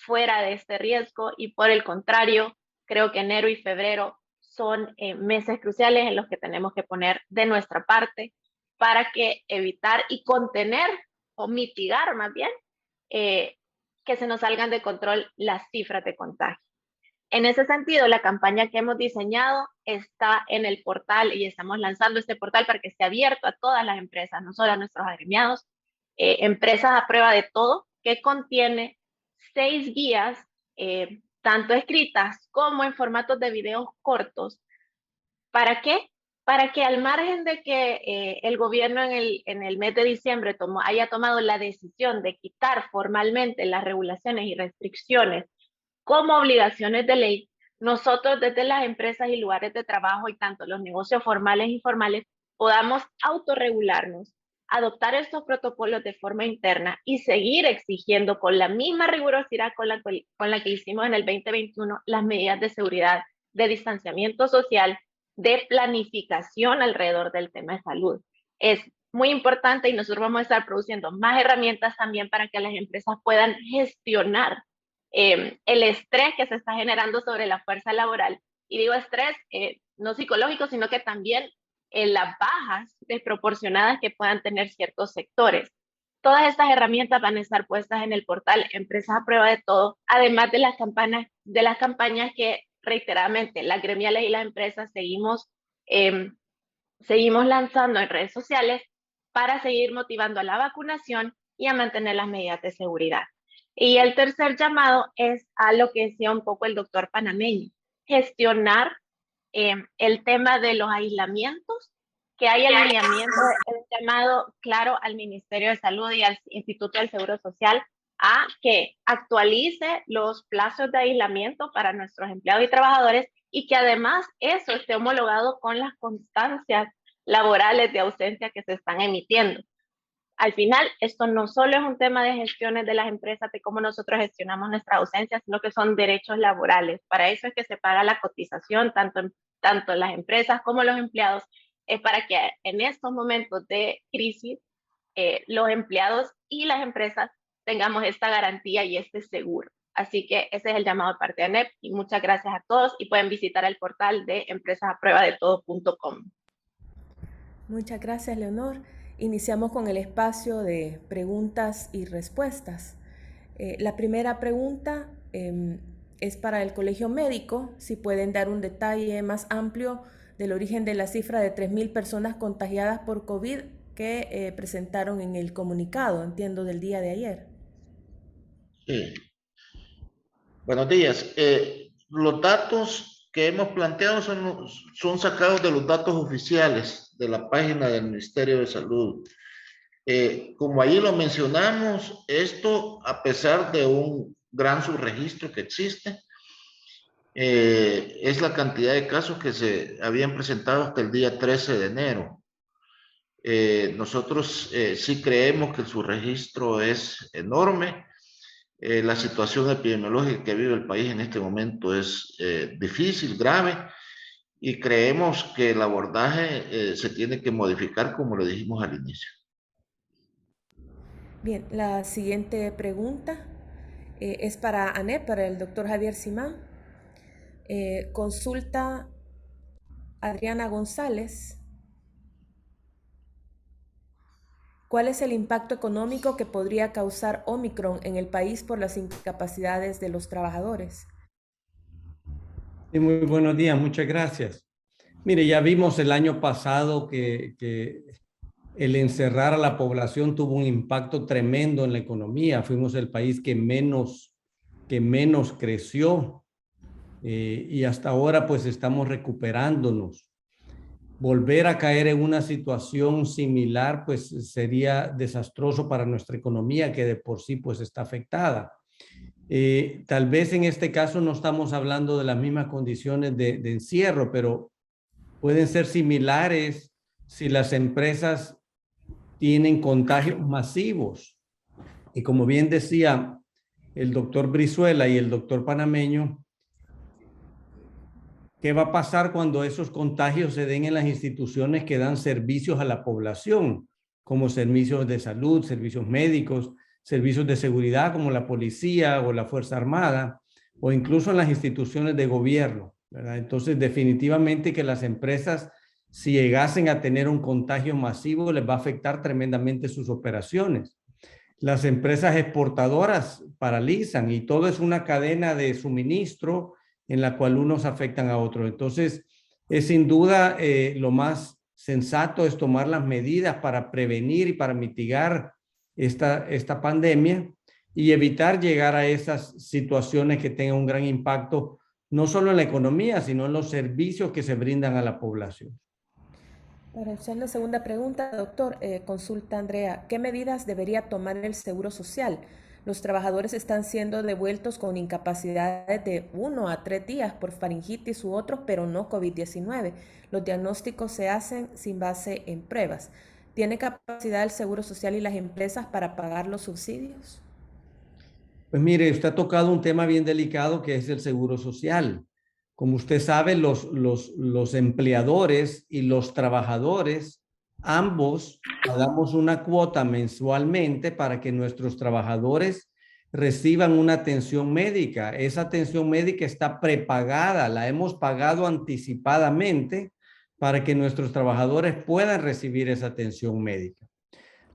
fuera de este riesgo, y por el contrario, creo que enero y febrero son meses cruciales en los que tenemos que poner de nuestra parte para que evitar y contener o mitigar más bien que se nos salgan de control las cifras de contagio. En ese sentido, la campaña que hemos diseñado está en el portal y estamos lanzando este portal para que esté abierto a todas las empresas, no solo a nuestros agremiados, empresas a prueba de todo, que contiene 6 guías, tanto escritas como en formatos de videos cortos. ¿Para qué? Para que al margen de que el gobierno en el mes de diciembre haya tomado la decisión de quitar formalmente las regulaciones y restricciones como obligaciones de ley, nosotros desde las empresas y lugares de trabajo y tanto los negocios formales e informales podamos autorregularnos, adoptar estos protocolos de forma interna y seguir exigiendo con la misma rigurosidad con la que hicimos en el 2021 las medidas de seguridad, de distanciamiento social, de planificación alrededor del tema de salud. Es muy importante y nosotros vamos a estar produciendo más herramientas también para que las empresas puedan gestionar el estrés que se está generando sobre la fuerza laboral. Y digo estrés no psicológico, sino que también las bajas desproporcionadas que puedan tener ciertos sectores. Todas estas herramientas van a estar puestas en el portal Empresas a Prueba de Todo, además de las campañas que reiteradamente las gremiales y las empresas seguimos lanzando en redes sociales para seguir motivando a la vacunación y a mantener las medidas de seguridad. Y el tercer llamado es a lo que decía un poco el doctor Panameño, gestionar el tema de los aislamientos, que hay alineamiento, el llamado claro al Ministerio de Salud y al Instituto del Seguro Social a que actualice los plazos de aislamiento para nuestros empleados y trabajadores, y que además eso esté homologado con las constancias laborales de ausencia que se están emitiendo. Al final, esto no solo es un tema de gestiones de las empresas, de cómo nosotros gestionamos nuestra ausencia, sino que son derechos laborales. Para eso es que se paga la cotización, tanto las empresas como los empleados, es para que en estos momentos de crisis los empleados y las empresas tengamos esta garantía y este seguro. Así que ese es el llamado de parte de ANEP y muchas gracias a todos y pueden visitar el portal de empresasapruebadetodo.com. Muchas gracias, Leonor. Iniciamos con el espacio de preguntas y respuestas. La primera pregunta es para el Colegio Médico, si pueden dar un detalle más amplio del origen de la cifra de 3.000 personas contagiadas por COVID que presentaron en el comunicado, entiendo, del día de ayer. Sí. Buenos días. Los datos que hemos planteado son sacados de los datos oficiales de la página del Ministerio de Salud. Como ahí lo mencionamos, esto a pesar de un gran subregistro que existe, es la cantidad de casos que se habían presentado hasta el día 13 de enero. Nosotros sí creemos que el subregistro es enorme. La situación epidemiológica que vive el país en este momento es difícil, grave, y creemos que el abordaje se tiene que modificar como lo dijimos al inicio. Bien, la siguiente pregunta es para ANEP, para el doctor Javier Simán. Consulta Adriana González. ¿Cuál es el impacto económico que podría causar Omicron en el país por las incapacidades de los trabajadores? Sí, muy buenos días, muchas gracias. Mire, ya vimos el año pasado que el encerrar a la población tuvo un impacto tremendo en la economía. Fuimos el país que menos creció y hasta ahora pues estamos recuperándonos. Volver a caer en una situación similar pues sería desastroso para nuestra economía que de por sí pues está afectada. Tal vez en este caso no estamos hablando de las mismas condiciones de encierro, pero pueden ser similares si las empresas tienen contagios masivos. Y como bien decía el doctor Brizuela y el doctor Panameño, ¿qué va a pasar cuando esos contagios se den en las instituciones que dan servicios a la población, como servicios de salud, servicios médicos, servicios de seguridad como la policía o la Fuerza Armada, o incluso en las instituciones de gobierno, ¿verdad? Entonces, definitivamente que las empresas, si llegasen a tener un contagio masivo, les va a afectar tremendamente sus operaciones. Las empresas exportadoras paralizan y todo es una cadena de suministro en la cual unos afectan a otros. Entonces, es sin duda lo más sensato es tomar las medidas para prevenir y para mitigar esta pandemia y evitar llegar a esas situaciones que tengan un gran impacto, no solo en la economía, sino en los servicios que se brindan a la población. Para hacer la segunda pregunta, doctor, consulta Andrea, ¿qué medidas debería tomar el Seguro Social? Los trabajadores están siendo devueltos con incapacidades de 1 a 3 días por faringitis u otros, pero no COVID-19. Los diagnósticos se hacen sin base en pruebas. ¿Tiene capacidad el Seguro Social y las empresas para pagar los subsidios? Pues mire, usted ha tocado un tema bien delicado que es el Seguro Social. Como usted sabe, los empleadores y los trabajadores, ambos pagamos una cuota mensualmente para que nuestros trabajadores reciban una atención médica. Esa atención médica está prepagada, la hemos pagado anticipadamente para que nuestros trabajadores puedan recibir esa atención médica.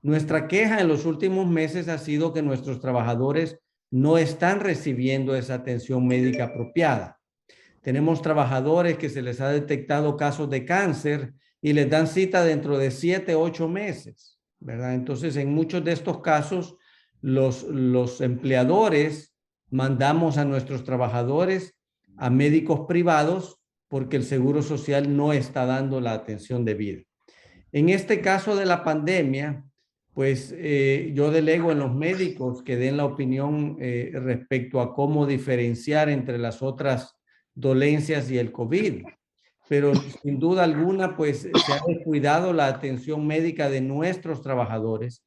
Nuestra queja en los últimos meses ha sido que nuestros trabajadores no están recibiendo esa atención médica apropiada. Tenemos trabajadores que se les ha detectado casos de cáncer y les dan cita dentro de 7, 8 meses, ¿verdad? Entonces, en muchos de estos casos, los empleadores mandamos a nuestros trabajadores a médicos privados porque el Seguro Social no está dando la atención debida. En este caso de la pandemia, pues yo delego en los médicos que den la opinión respecto a cómo diferenciar entre las otras dolencias y el COVID. Pero sin duda alguna, pues se ha descuidado la atención médica de nuestros trabajadores.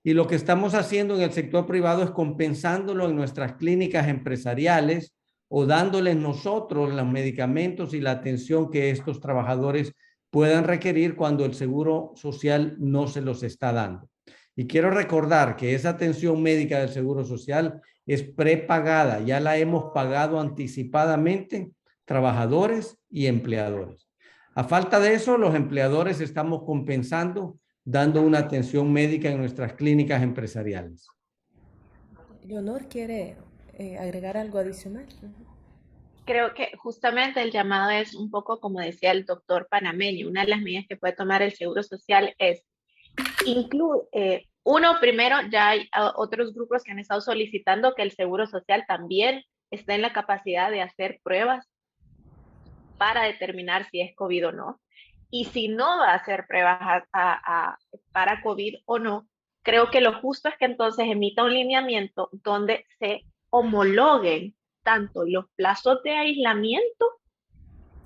Y lo que estamos haciendo en el sector privado es compensándolo en nuestras clínicas empresariales o dándoles nosotros los medicamentos y la atención que estos trabajadores puedan requerir cuando el Seguro Social no se los está dando. Y quiero recordar que esa atención médica del Seguro Social es prepagada, ya la hemos pagado anticipadamente trabajadores y empleadores. A falta de eso, los empleadores estamos compensando dando una atención médica en nuestras clínicas empresariales. Leonor, ¿quiere agregar algo adicional? Creo que justamente el llamado es un poco como decía el doctor panameño. Una de las medidas que puede tomar el Seguro Social es uno, primero, ya hay otros grupos que han estado solicitando que el Seguro Social también esté en la capacidad de hacer pruebas para determinar si es COVID o no. Y si no va a hacer pruebas para COVID o no, creo que lo justo es que entonces emita un lineamiento donde se homologuen tanto los plazos de aislamiento,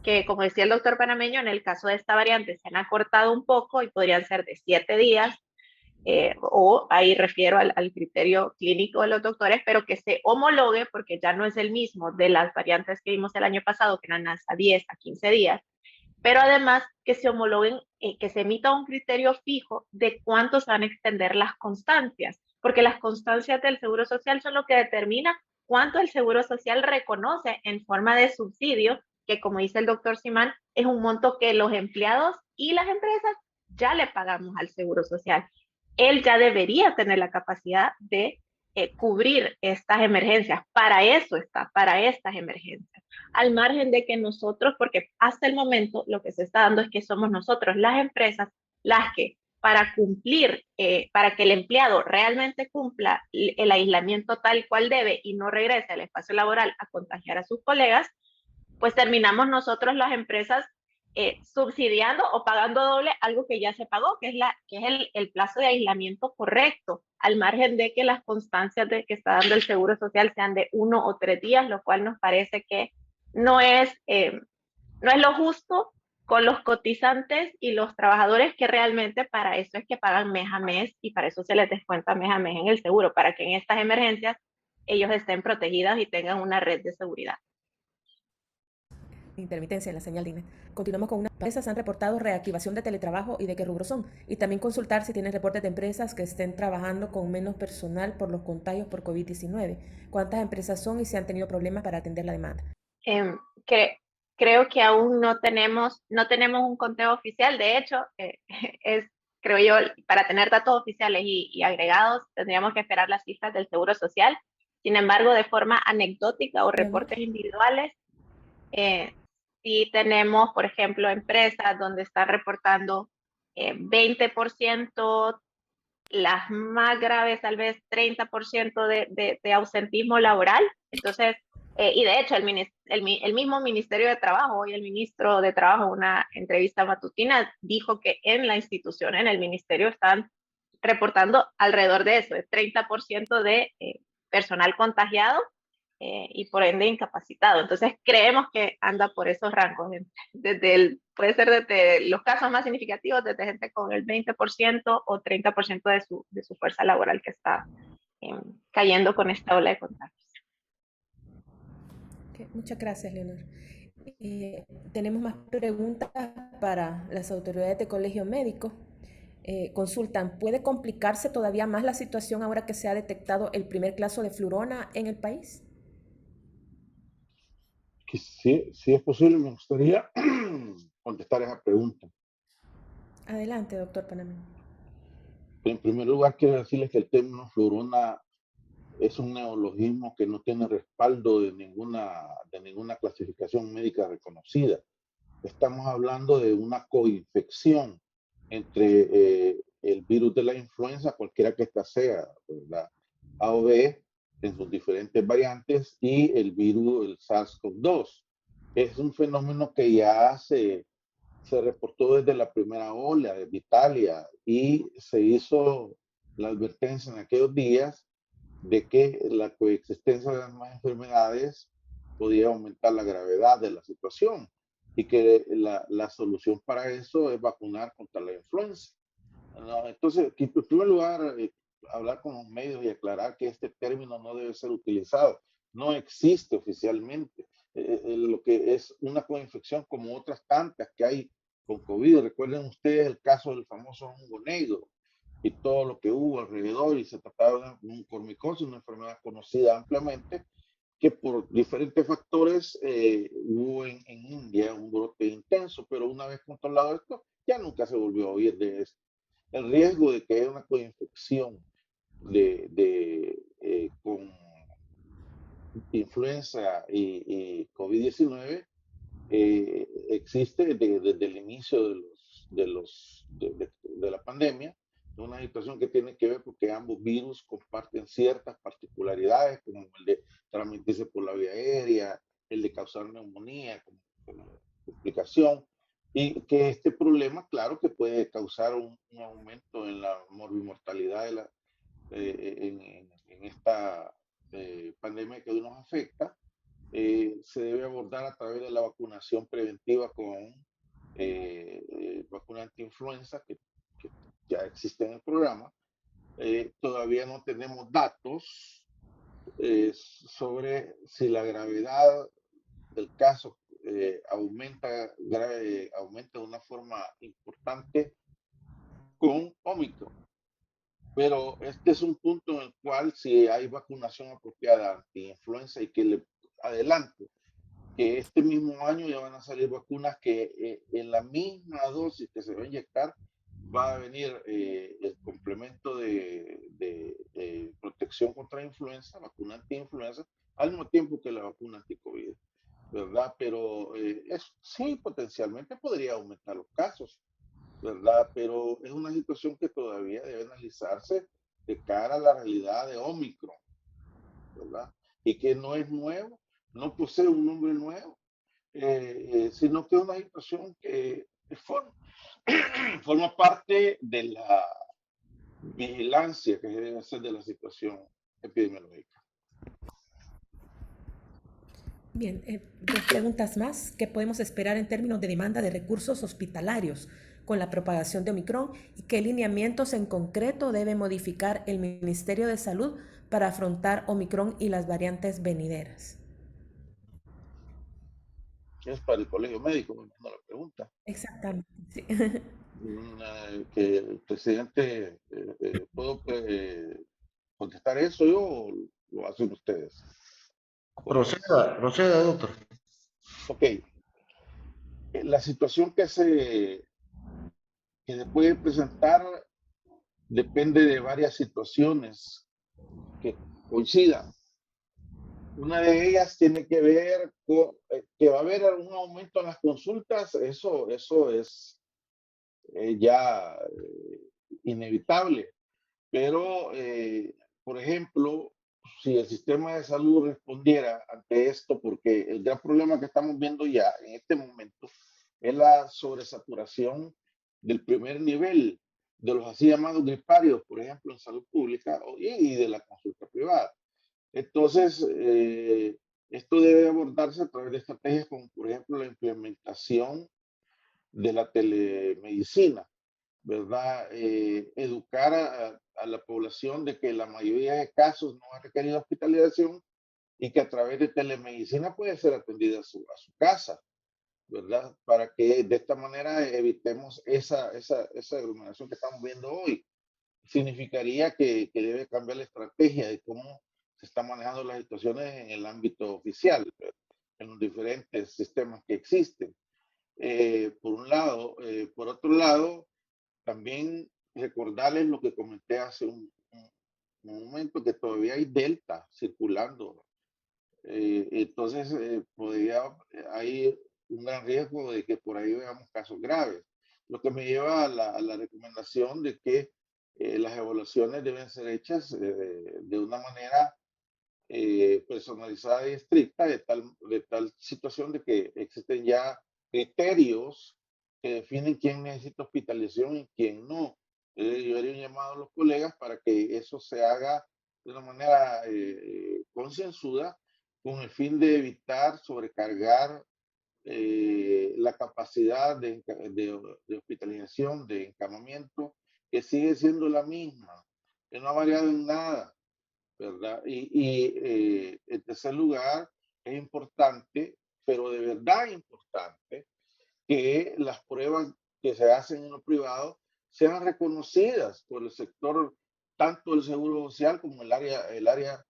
que como decía el doctor panameño, en el caso de esta variante se han acortado un poco y podrían ser de 7 días, o ahí refiero al criterio clínico de los doctores, pero que se homologue porque ya no es el mismo de las variantes que vimos el año pasado, que eran hasta 10 a 15 días, pero además que se homologuen, que se emita un criterio fijo de cuánto se van a extender las constancias, porque las constancias del Seguro Social son lo que determina cuánto el Seguro Social reconoce en forma de subsidio, que como dice el doctor Simán, es un monto que los empleados y las empresas ya le pagamos al Seguro Social. Él ya debería tener la capacidad de cubrir estas emergencias. Para eso está, para estas emergencias. Al margen de que nosotros, porque hasta el momento lo que se está dando es que somos nosotros, las empresas, las que para cumplir, para que el empleado realmente cumpla el aislamiento tal cual debe y no regrese al espacio laboral a contagiar a sus colegas, pues terminamos nosotros las empresas subsidiando o pagando doble algo que ya se pagó, que es el plazo de aislamiento correcto, al margen de que las constancias de que está dando el Seguro Social sean de 1 o 3 días, lo cual nos parece que no es lo justo con los cotizantes y los trabajadores, que realmente para eso es que pagan mes a mes y para eso se les descuenta mes a mes en el seguro, para que en estas emergencias ellos estén protegidos y tengan una red de seguridad. Intermitencia en la señal DINE. Continuamos con unas empresas han reportado reactivación de teletrabajo y de qué rubros son. Y también consultar si tienen reportes de empresas que estén trabajando con menos personal por los contagios por COVID-19. ¿Cuántas empresas son y si han tenido problemas para atender la demanda? Creo que aún no tenemos un conteo oficial. De hecho, creo yo, para tener datos oficiales y agregados, tendríamos que esperar las cifras del Seguro Social. Sin embargo, de forma anecdótica o reportes individuales, sí tenemos, por ejemplo, empresas donde están reportando 20%, las más graves tal vez 30% de ausentismo laboral. Entonces, y de hecho el mismo Ministerio de Trabajo y el ministro de Trabajo, en una entrevista matutina, dijo que en la institución, en el ministerio, están reportando alrededor de eso, de 30% de personal contagiado y por ende incapacitado. Entonces creemos que anda por esos rangos, puede ser desde los casos más significativos, desde gente con el 20% o 30% de su fuerza laboral que está cayendo con esta ola de contagios. Okay, muchas gracias, Leonor. Tenemos más preguntas para las autoridades de Colegio Médico. Consultan, ¿puede complicarse todavía más la situación ahora que se ha detectado el primer caso de flurona en el país? Que si es posible, me gustaría contestar esa pregunta. Adelante, doctor Panameño. En primer lugar, quiero decirles que el término flurona es un neologismo que no tiene respaldo de ninguna clasificación médica reconocida. Estamos hablando de una coinfección entre el virus de la influenza, cualquiera que ésta sea, la A o B, en sus diferentes variantes, y el virus, el SARS-CoV-2. Es un fenómeno que ya se reportó desde la primera ola de Italia y se hizo la advertencia en aquellos días de que la coexistencia de las demás enfermedades podía aumentar la gravedad de la situación y que la solución para eso es vacunar contra la influenza. ¿No? Entonces, en primer lugar, hablar con los medios y aclarar que este término no debe ser utilizado. No existe oficialmente. Lo que es una coinfección como otras tantas que hay con COVID. Recuerden ustedes el caso del famoso hongo negro. y todo lo que hubo alrededor, y se trataba de un cormicosis, una enfermedad conocida ampliamente, que por diferentes factores hubo en India un brote intenso, pero una vez controlado esto, ya nunca se volvió a oír de esto. El riesgo de que haya una coinfección con influenza y COVID-19 existe desde el inicio de la pandemia, una situación que tiene que ver porque ambos virus comparten ciertas particularidades, como el de transmitirse por la vía aérea, el de causar neumonía como complicación, y que este problema, claro, que puede causar un aumento en la morbimortalidad en esta pandemia que hoy nos afecta. Se debe abordar a través de la vacunación preventiva con vacuna antiinfluenza que ya existe en el programa. Todavía no tenemos datos sobre si la gravedad del caso aumenta de una forma importante con Omicron. Pero este es un punto en el cual si hay vacunación apropiada anti-influenza y que le adelanto que este mismo año ya van a salir vacunas que en la misma dosis que se va a inyectar va a venir el complemento de protección contra influenza, vacuna anti-influenza, al mismo tiempo que la vacuna anti-COVID, ¿verdad? Pero sí, potencialmente podría aumentar los casos, ¿verdad? Pero es una situación que todavía debe analizarse de cara a la realidad de Omicron, ¿verdad? Y que no es nuevo, no posee un nombre nuevo, sino que es una situación que forma parte de la vigilancia que se debe hacer de la situación epidemiológica. Bien, dos preguntas más. ¿Qué podemos esperar en términos de demanda de recursos hospitalarios con la propagación de Omicron y qué lineamientos en concreto debe modificar el Ministerio de Salud para afrontar Omicron y las variantes venideras? Es para el colegio médico, me imagino la pregunta. Exactamente, sí. Que el presidente, ¿puedo contestar eso yo o lo hacen ustedes? Proceda, doctor. Ok. La situación que se puede presentar depende de varias situaciones que coincidan. Una de ellas tiene que ver con que va a haber un aumento en las consultas, eso es ya inevitable, pero por ejemplo, si el sistema de salud respondiera ante esto, porque el gran problema que estamos viendo ya en este momento es la sobresaturación del primer nivel de los así llamados griparios, por ejemplo, en salud pública y de la consulta privada. Entonces, esto debe abordarse a través de estrategias como, por ejemplo, la implementación de la telemedicina, ¿verdad? Educar a la población de que la mayoría de casos no ha requerido hospitalización y que a través de telemedicina puede ser atendida a su casa, ¿verdad? Para que de esta manera evitemos esa aglomeración que estamos viendo hoy. Significaría que debe cambiar la estrategia de cómo se están manejando las situaciones en el ámbito oficial, en los diferentes sistemas que existen. Por un lado. Por otro lado, también recordarles lo que comenté hace un momento, que todavía hay Delta circulando. Entonces, hay un gran riesgo de que por ahí veamos casos graves. Lo que me lleva a la recomendación de que las evaluaciones deben ser hechas de una manera personalizada y estricta, de tal situación de que existen ya criterios que definen quién necesita hospitalización y quién no. Yo haría un llamado a los colegas para que eso se haga de una manera concienzuda, con el fin de evitar sobrecargar la capacidad de hospitalización, de encamamiento, que sigue siendo la misma, que no ha variado en nada, ¿verdad? En tercer lugar, es importante, pero de verdad importante, que las pruebas que se hacen en lo privado sean reconocidas por el sector, tanto el Seguro Social como el área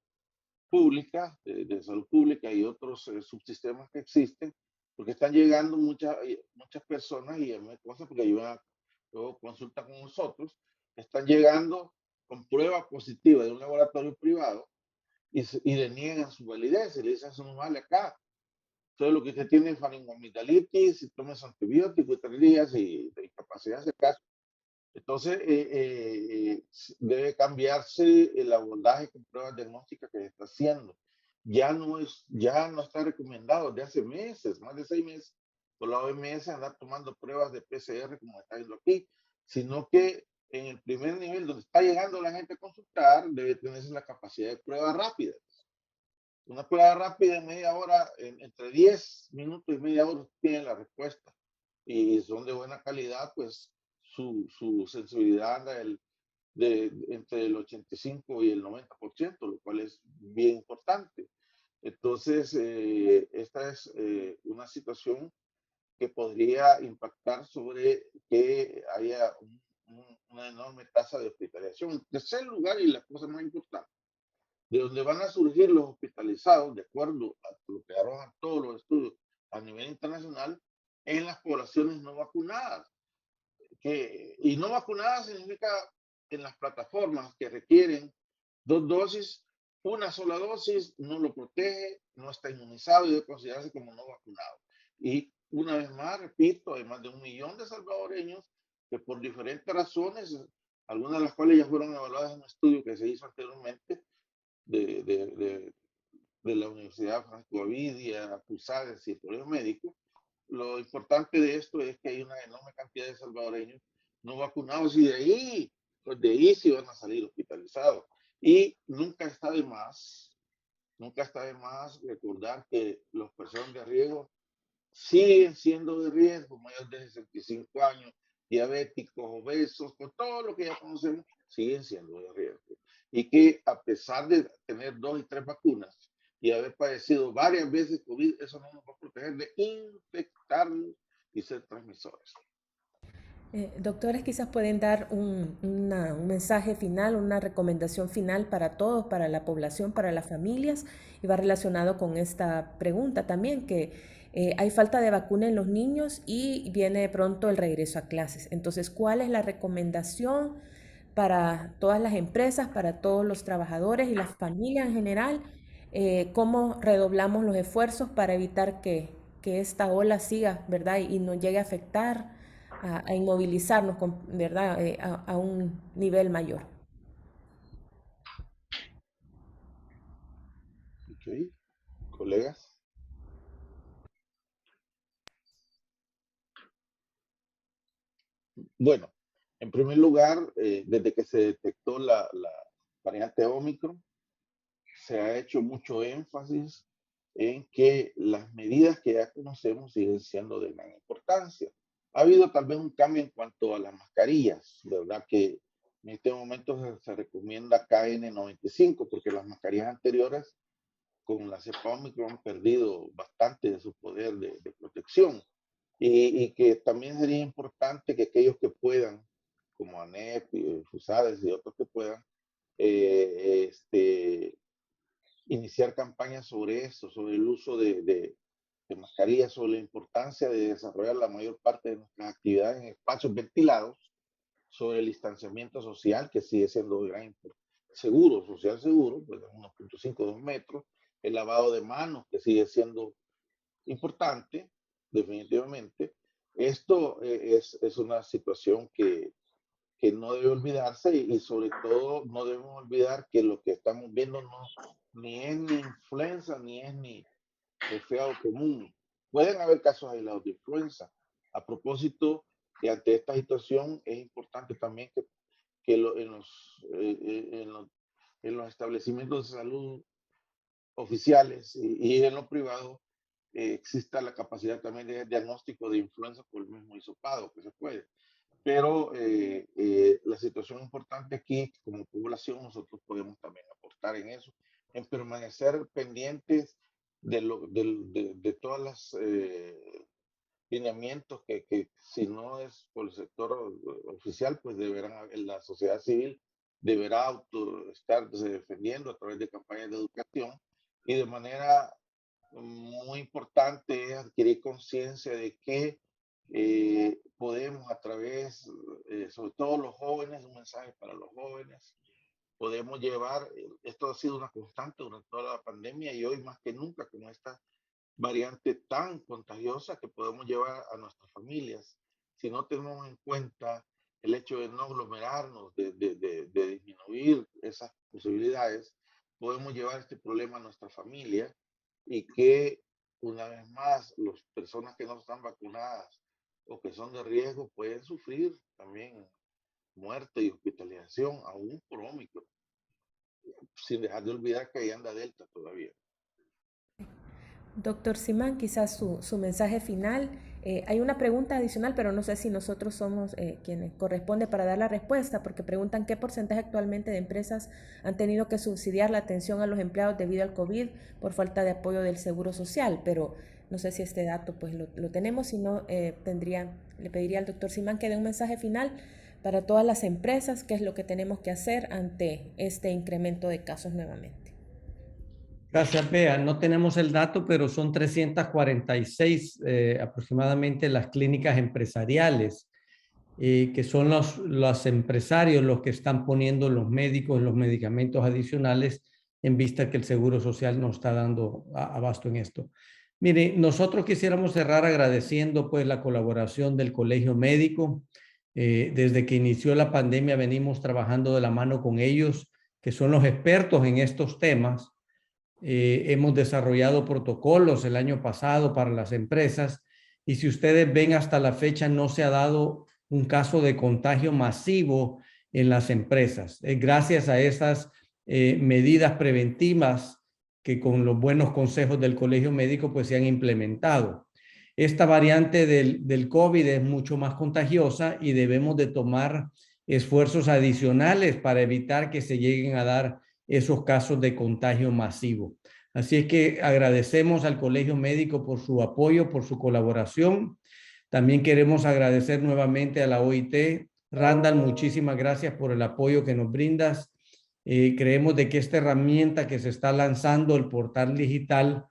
pública, de salud pública y otros subsistemas que existen, porque están llegando muchas personas, y me consta porque luego consulta con nosotros, están llegando con prueba positiva de un laboratorio privado y le niegan su validez y le dicen, eso no vale acá. Entonces lo que usted tiene es faringomidalitis, y toma antibióticos y 3 días y de incapacidad de caso. Entonces, debe cambiarse el abordaje con pruebas diagnósticas que se está haciendo. Ya no está recomendado desde hace meses, más de 6 meses, por la OMS andar tomando pruebas de PCR como está viendo aquí, sino que en el primer nivel donde está llegando la gente a consultar, debe tenerse la capacidad de pruebas rápidas. Una prueba rápida en media hora, entre 10 minutos y media hora, tiene la respuesta. Y son de buena calidad, pues su sensibilidad anda entre el 85 y el 90%, lo cual es bien importante. Entonces, esta es una situación que podría impactar sobre que haya una enorme tasa de hospitalización. En tercer lugar, y la cosa más importante, de donde van a surgir los hospitalizados, de acuerdo a lo que arrojan todos los estudios a nivel internacional, en las poblaciones no vacunadas. Y no vacunadas significa en las plataformas que requieren 2 dosis, una sola dosis no lo protege, no está inmunizado y debe considerarse como no vacunado. Y una vez más, repito, hay más de 1 millón de salvadoreños que por diferentes razones, algunas de las cuales ya fueron evaluadas en un estudio que se hizo anteriormente, de la Universidad Franco Avidia, CUSADES y el Colegio Médico. Lo importante de esto es que hay una enorme cantidad de salvadoreños no vacunados, y pues de ahí sí van a salir hospitalizados. Y nunca está de más recordar que las personas de riesgo siguen siendo de riesgo, mayores de 65 años, diabéticos, obesos, con todo lo que ya conocemos, siguen siendo de riesgo. Y que a pesar de tener 2 y 3 vacunas y haber padecido varias veces COVID, eso no nos va a proteger de infectarnos y ser transmisores. Doctores, quizás pueden dar un mensaje final, una recomendación final para todos, para la población, para las familias, y va relacionado con esta pregunta también, que hay falta de vacuna en los niños y viene de pronto el regreso a clases. Entonces, ¿cuál es la recomendación para todas las empresas, para todos los trabajadores y las familias en general? ¿Cómo redoblamos los esfuerzos para evitar que esta ola siga, ¿verdad? Y nos llegue a afectar, a inmovilizarnos, ¿verdad? A un nivel mayor. Ok, colegas. Bueno, en primer lugar, desde que se detectó la variante Omicron, se ha hecho mucho énfasis en que las medidas que ya conocemos siguen siendo de gran importancia. Ha habido tal vez un cambio en cuanto a las mascarillas, ¿verdad? Que en este momento se recomienda KN95, porque las mascarillas anteriores con la cepa Omicron han perdido bastante de su poder de protección. Y que también sería importante que aquellos que puedan, como ANEP, FUSADES y otros que puedan, iniciar campañas sobre eso, sobre el uso de mascarillas, sobre la importancia de desarrollar la mayor parte de nuestras actividades en espacios ventilados, sobre el distanciamiento social, que sigue siendo de gran importancia, seguro, social seguro, pues 1.5, 2 metros, el lavado de manos, que sigue siendo importante, definitivamente. Esto es una situación que no debe olvidarse, y sobre todo no debemos olvidar que lo que estamos viendo ni es ni influenza, ni es ni resfriado común. Pueden haber casos aislados de influenza. A propósito, que ante esta situación es importante también que en los establecimientos de salud oficiales y en lo privado exista la capacidad también de diagnóstico de influenza por el mismo hisopado, que se puede. Pero la situación importante aquí, como población, nosotros podemos también aportar en eso, en permanecer pendientes de todas las lineamientos que si no es por el sector oficial, pues la sociedad civil deberá estarse defendiendo a través de campañas de educación, y de manera muy importante es adquirir conciencia de que podemos a través, sobre todo los jóvenes, un mensaje para los jóvenes, podemos llevar, esto ha sido una constante durante toda la pandemia y hoy más que nunca con esta variante tan contagiosa, que podemos llevar a nuestras familias. Si no tenemos en cuenta el hecho de no aglomerarnos, de disminuir esas posibilidades, podemos llevar este problema a nuestra familia, y que una vez más las personas que no están vacunadas o que son de riesgo pueden sufrir también muerte y hospitalización, aún por Omicron, sin dejar de olvidar que ahí anda Delta todavía. Doctor Simán, quizás su mensaje final. Hay una pregunta adicional, pero no sé si nosotros somos quienes corresponde para dar la respuesta, porque preguntan qué porcentaje actualmente de empresas han tenido que subsidiar la atención a los empleados debido al COVID por falta de apoyo del Seguro Social, pero no sé si este dato pues lo tenemos. Si no, le pediría al doctor Simán que dé un mensaje final para todas las empresas, qué es lo que tenemos que hacer ante este incremento de casos nuevamente. Gracias, Bea. No tenemos el dato, pero son 346 aproximadamente las clínicas empresariales, que son los empresarios los que están poniendo los médicos, los medicamentos adicionales, en vista que el Seguro Social no está dando abasto en esto. Mire, nosotros quisiéramos cerrar agradeciendo pues la colaboración del Colegio Médico. Desde que inició la pandemia venimos trabajando de la mano con ellos, que son los expertos en estos temas. Hemos desarrollado protocolos el año pasado para las empresas, y si ustedes ven, hasta la fecha no se ha dado un caso de contagio masivo en las empresas. Gracias a esas medidas preventivas que con los buenos consejos del Colegio Médico pues se han implementado. Esta variante del COVID es mucho más contagiosa y debemos de tomar esfuerzos adicionales para evitar que se lleguen a dar esos casos de contagio masivo. Así es que agradecemos al Colegio Médico por su apoyo, por su colaboración. También queremos agradecer nuevamente a la OIT. Randall, muchísimas gracias por el apoyo que nos brindas. Creemos de que esta herramienta que se está lanzando, el portal digital,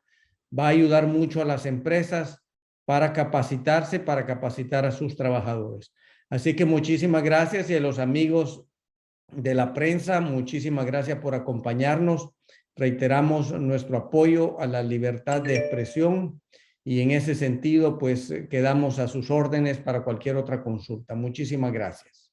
va a ayudar mucho a las empresas para capacitarse, para capacitar a sus trabajadores. Así que muchísimas gracias, y a los amigos de la prensa, muchísimas gracias por acompañarnos. Reiteramos nuestro apoyo a la libertad de expresión, y en ese sentido pues quedamos a sus órdenes para cualquier otra consulta. Muchísimas gracias.